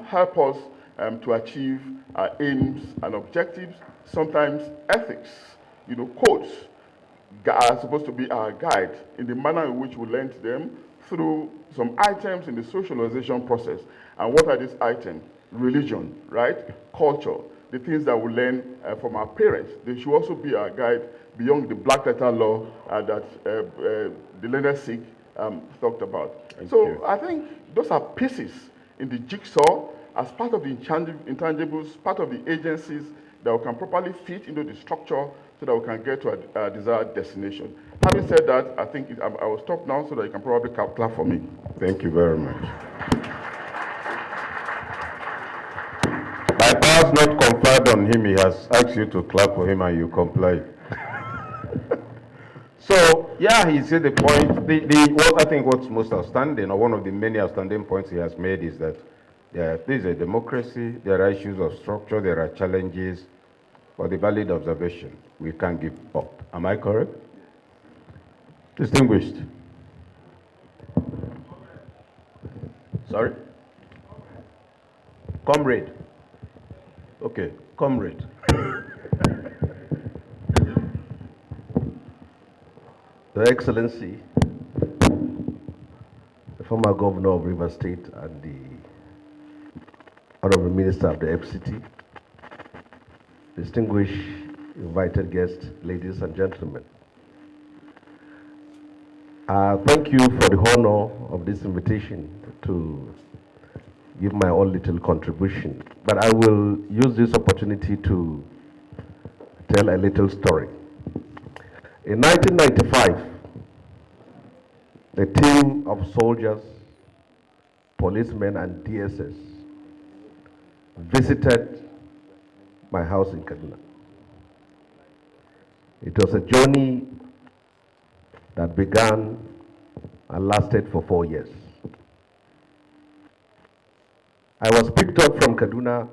help us to achieve our aims and objectives. Sometimes ethics, codes are supposed to be our guide in the manner in which we learn them through some items in the socialization process. And what are these items? Religion, right? Culture, the things that we learn from our parents. They should also be our guide beyond the black letter law that the learned Sikh talked about. Thank so you. I think those are pieces in the jigsaw as part of the intangibles, part of the agencies that we can properly fit into the structure so that we can get to a desired destination. Having said that, I think I will stop now so that you can probably clap for me. Thank you very much. By powers not conferred on him, he has asked you to clap for him and you comply. So, yeah, he said the point, what I think what's most outstanding, or one of the many outstanding points he has made is that there is a democracy, there are issues of structure, there are challenges, but the valid observation, we can't give up. Am I correct? Distinguished. Sorry? Comrade. Okay, comrade. Your Excellency, the former governor of Rivers State and the Honorable Minister of the FCT, distinguished invited guests, ladies and gentlemen. Thank you for the honor of this invitation to give my own little contribution. But I will use this opportunity to tell a little story. In 1995, a team of soldiers, policemen, and DSS visited my house in Kaduna. It was a journey that began and lasted for 4 years. I was picked up from Kaduna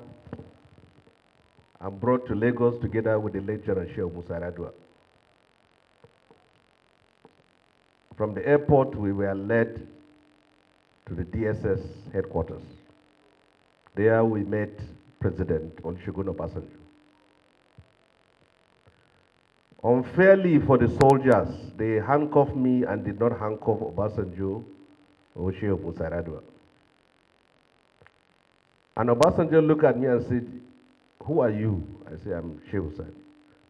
and brought to Lagos together with the late General Shehu Musa Yar'Adua. From the airport, we were led to the DSS headquarters. There we met President Olusegun Obasanjo. Unfairly for the soldiers, they handcuffed me and did not handcuff Obasanjo or Shehu Musa Yar'Adua. And Obasanjo looked at me and said, "Who are you?" I said, "I'm Shehu Musa."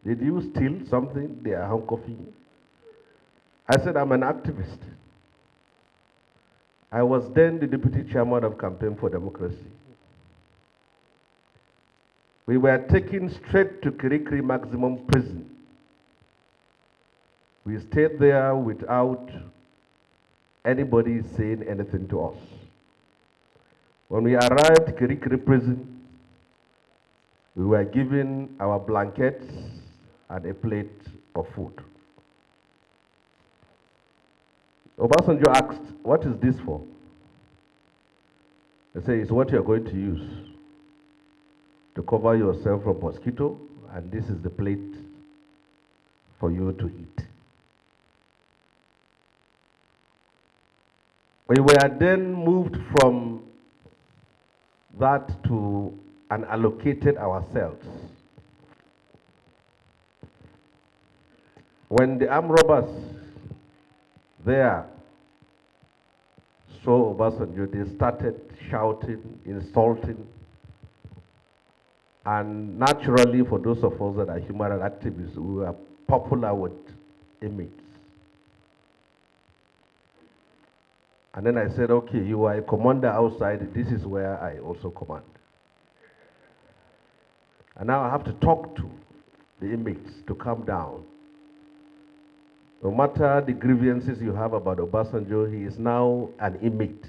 "Did you steal something? They are handcuffing you." I said, "I'm an activist." I was then the deputy chairman of Campaign for Democracy. We were taken straight to Kirikiri Maximum Prison. We stayed there without anybody saying anything to us. When we arrived at Kirikiri Prison, we were given our blankets and a plate of food. Obasanjo asked, "What is this for?" I said, "It's what you're going to use to cover yourself from mosquito and this is the plate for you to eat. We were then moved from that to and allocated ourselves. When the armed robbers there saw Obasanjo, they started shouting, insulting, and naturally for those of us that are human rights activists, we were popular with inmates. And then I said, okay, you are a commander outside, this is where I also command. And now I have to talk to the inmates to calm down. No matter the grievances you have about Obasanjo, he is now an inmate.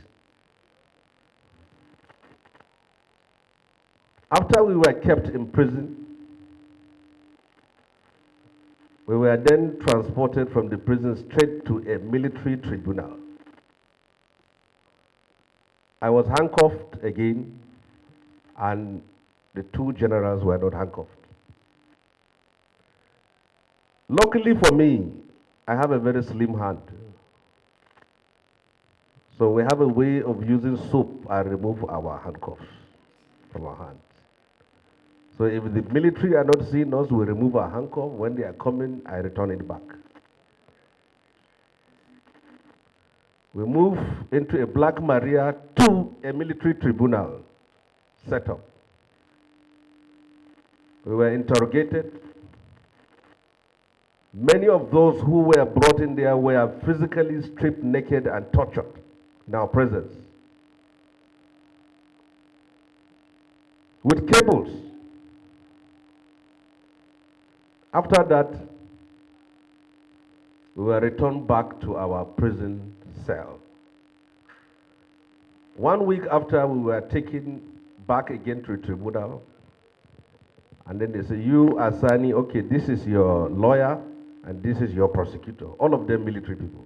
After we were kept in prison, we were then transported from the prison straight to a military tribunal. I was handcuffed again, and the two generals were not handcuffed. Luckily for me, I have a very slim hand. So we have a way of using soap and remove our handcuffs from our hands. So if the military are not seeing us, we remove our handcuff. When they are coming, I return it back. We move into a Black Maria to a military tribunal set up. We were interrogated. Many of those who were brought in there were physically stripped naked and tortured in our presence, with cables. After that, we were returned back to our prison cell. 1 week after, we were taken back again to a tribunal, and then they say, you, Asani, okay, this is your lawyer, and this is your prosecutor. All of them military people.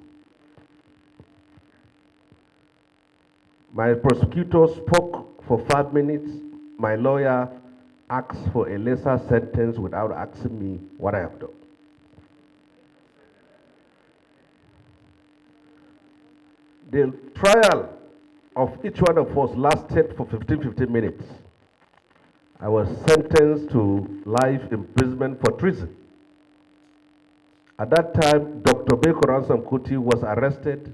My prosecutor spoke for 5 minutes. My lawyer asked for a lesser sentence without asking me what I have done. The trial of each one of us lasted for 15 minutes. I was sentenced to life imprisonment for treason. At that time, Dr. Beko Ransom Kuti was arrested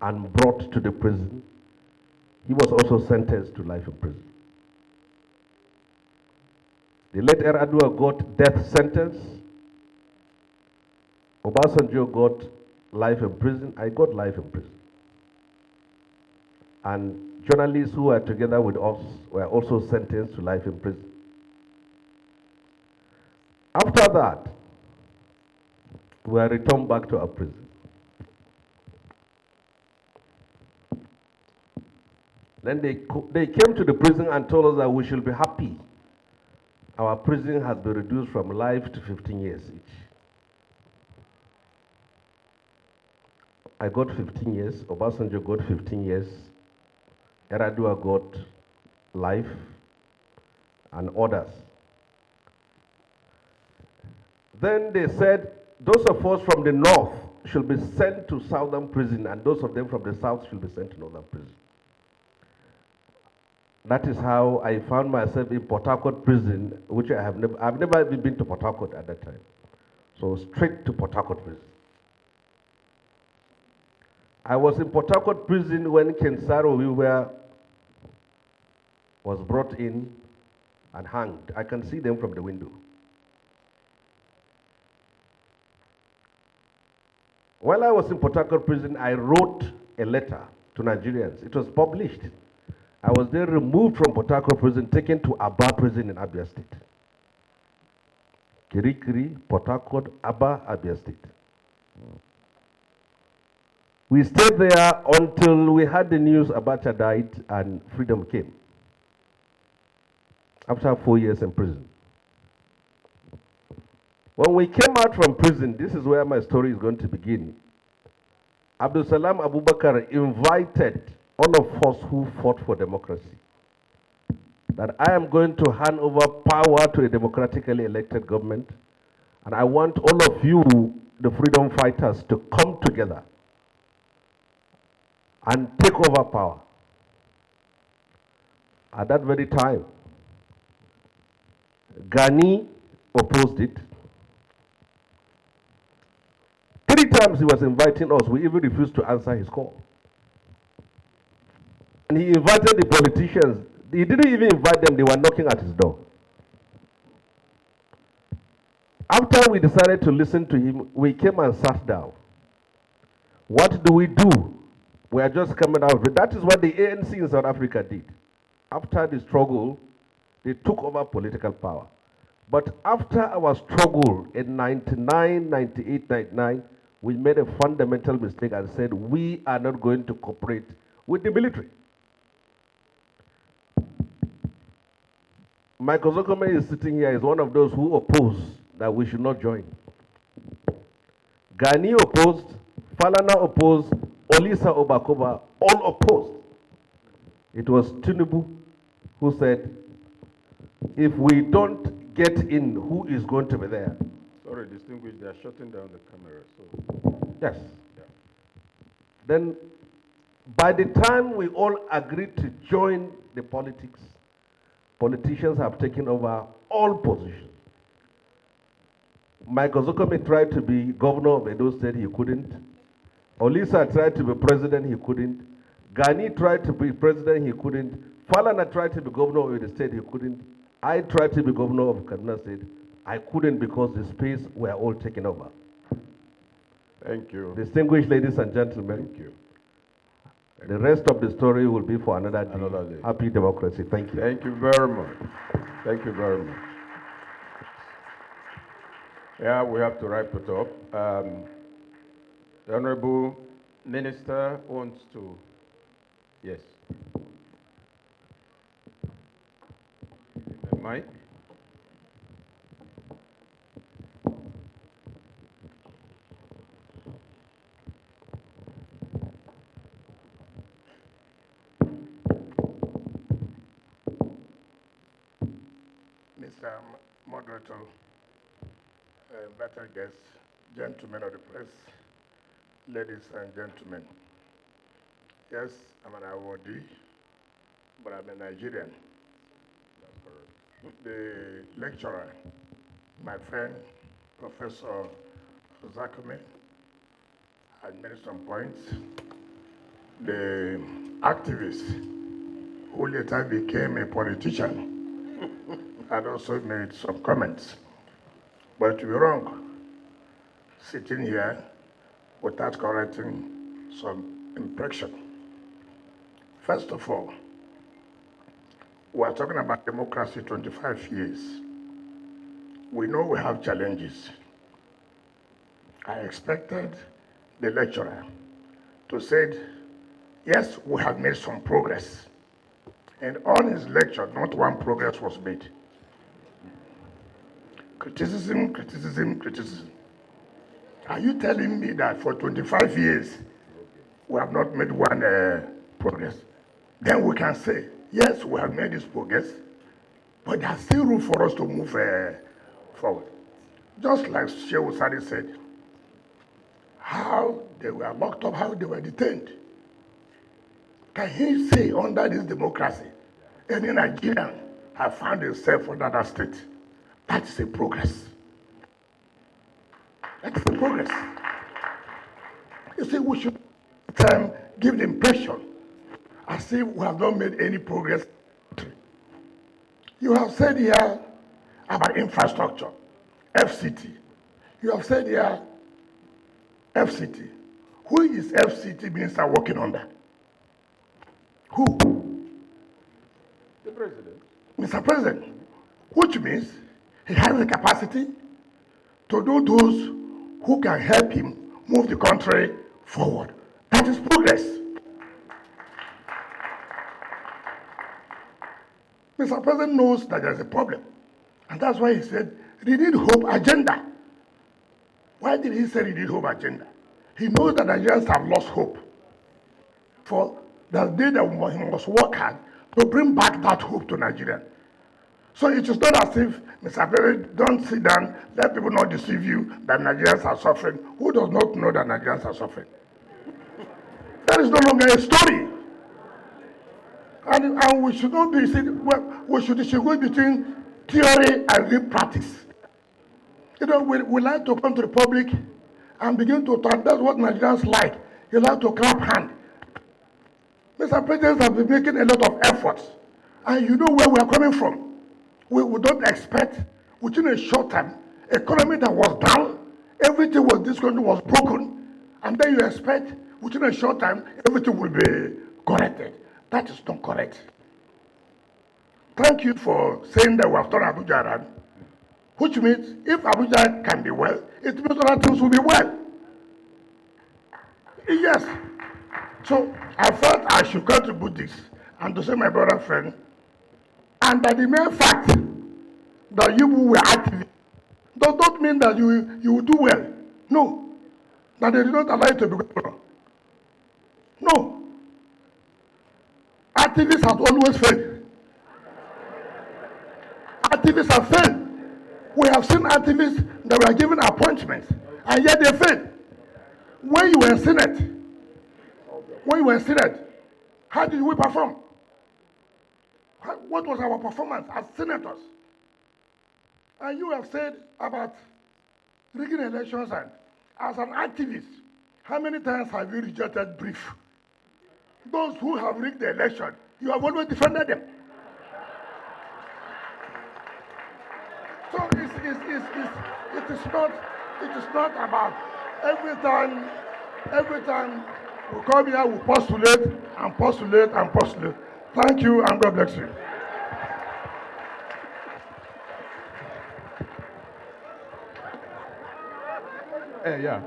and brought to the prison. He was also sentenced to life in prison. The late Eradua got death sentence. Obasanjo got life in prison. I got life in prison. And journalists who were together with us were also sentenced to life in prison. After that, we were returned back to our prison. Then they came to the prison and told us that we should be happy. Our prison has been reduced from life to 15 years each. I got 15 years, Obasanjo got 15 years, Eradua got life, and others. Then they said, those of us from the north should be sent to southern prison, and those of them from the south should be sent to northern prison. That is how I found myself in Port Harcourt prison, which I've never even been to Port Harcourt at that time. So straight to Port Harcourt prison. I was in Port Harcourt prison when Kensaro Wiwa was brought in and hanged. I can see them from the window. While I was in Port Harcourt prison, I wrote a letter to Nigerians. It was published. I was then removed from Port Harcourt prison, taken to Aba prison in Abia State. Kirikiri, Port Harcourt, Aba, Abia State. We stayed there until we had the news Abacha died and freedom came. After 4 years in prison. When we came out from prison, this is where my story is going to begin. Abdul Salam Abubakar invited all of us who fought for democracy that I am going to hand over power to a democratically elected government, and I want all of you, the freedom fighters, to come together and take over power. At that very time, Gani opposed it. 3 times he was inviting us, we even refused to answer his call. And he invited the politicians. He didn't even invite them, they were knocking at his door. After we decided to listen to him, we came and sat down. What do? We are just coming out of it. That is what the ANC in South Africa did. After the struggle, they took over political power. But after our struggle in 99, 98, 99, we made a fundamental mistake and said, we are not going to cooperate with the military. Mike Ozekhome is sitting here, is one of those who oppose that we should not join. Gani opposed, Falana opposed, Olisa Obakoba, all opposed. It was Tinubu who said, if we don't get in, who is going to be there? Sorry, distinguished, they are shutting down the camera. So. Yes. Yeah. Then, by the time we all agreed to join the politics, politicians have taken over all positions. Mike Ozekhome tried to be governor of Edo State, he couldn't. Olisa tried to be president, he couldn't. Gani tried to be president, he couldn't. Falana tried to be governor of the state, he couldn't. I tried to be governor of Kaduna State. I couldn't because the space were all taken over. Thank you. Distinguished ladies and gentlemen, Thank you. The rest of the story will be for another day. Happy democracy. Thank you. Thank you very much. Thank you very much. Yeah, we have to wrap it up. The Honorable Minister wants to, yes. Mike? Mr. Moderator, invited guests, gentlemen of the press, ladies and gentlemen. Yes, I'm an awardee, but I'm a Nigerian. That's correct. The lecturer, my friend, Professor Ozekhome, had made some points. The activist, who later became a politician, had also made some comments. But to be wrong, sitting here without correcting some impression. First of all, we are talking about democracy 25 years. We know we have challenges. I expected the lecturer to say, yes, we have made some progress. And on his lecture, not one progress was made. Criticism, criticism, criticism. Are you telling me that for 25 years, we have not made one progress? Then we can say, yes, we have made this progress, but there's still room for us to move forward. Just like Sheikh Usadi said, how they were locked up, how they were detained. Can he say under this democracy, any Nigerian have found himself under that state? That's a progress. That's a progress. You see, we should give the impression as if we have not made any progress. You have said here about infrastructure, FCT. You have said here, FCT. Who is FCT minister working under? Who? The president. Mr. President, which means he has the capacity to do those who can help him move the country forward. That is progress. Mr. President knows that there's a problem. And that's why he said, renewed hope agenda. Why did he say renewed hope agenda? He knows that Nigerians have lost hope. For the day that he must work hard to bring back that hope to Nigeria. So it is not as if, Mr. President, don't sit down, let people not deceive you that Nigerians are suffering. Who does not know that Nigerians are suffering? That is no longer a story. And we should not be, well, we should distinguish between theory and real practice. You know, we like to come to the public and begin to talk. That's what Nigerians like. You like to clap hand. Mr. President has been making a lot of efforts. And you know where we are coming from. We don't expect, within a short time, economy that was down, everything was, this country was broken, and then you expect, within a short time, everything will be corrected. That is not correct. Thank you for saying that we have turned Abuja around, which means if Abuja can be well, it means other things will be well. Yes. So I thought I should contribute this and to say my brother friend, and that the mere fact that you were active does not mean that you will do well. No. That they did not allow you to be governor. No. Activists have always failed. Activists have failed. We have seen activists that were given appointments, and yet they failed. When you were in Senate, how did we perform? What was our performance as senators? And you have said about rigging elections, and as an activist, how many times have you rejected brief? Those who have rigged the election, you have always defended them. So it is not about every time we come here, we postulate and postulate and postulate. Thank you, and God bless you. Yeah.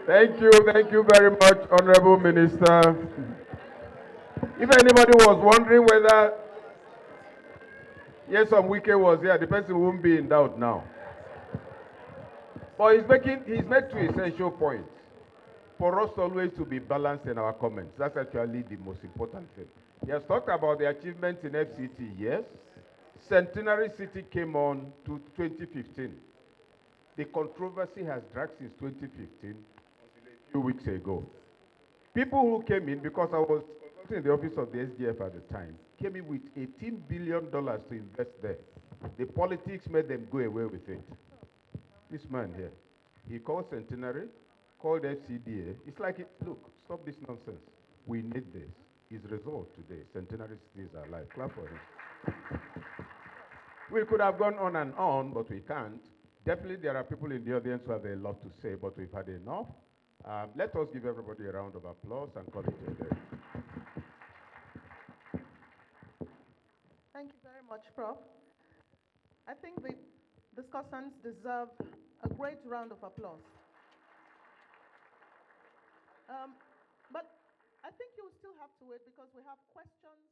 Thank you very much, Honorable Minister. If anybody was wondering whether Nyesom Wike was here, the person won't be in doubt now. But he's made two essential points. For us always to be balanced in our comments. That's actually the most important thing. He has talked about the achievements in FCT, yes. Centenary City came on to 2015. The controversy has dragged since 2015 until a few weeks ago. People who came in, because I was in the office of the SDF at the time, came in with $18 billion to invest there. The politics made them go away with it. This man here, he called Centenary, called FCDA. It's like, look, stop this nonsense. We need this. His result today, Centenary Cities are alive. Clap for him. We could have gone on and on, but we can't. Definitely there are people in the audience who have a lot to say, but we've had enough. Let us give everybody a round of applause and call it a day. Thank you very much, Prof. I think the discussants deserve a great round of applause. But I think you will still have to wait because we have questions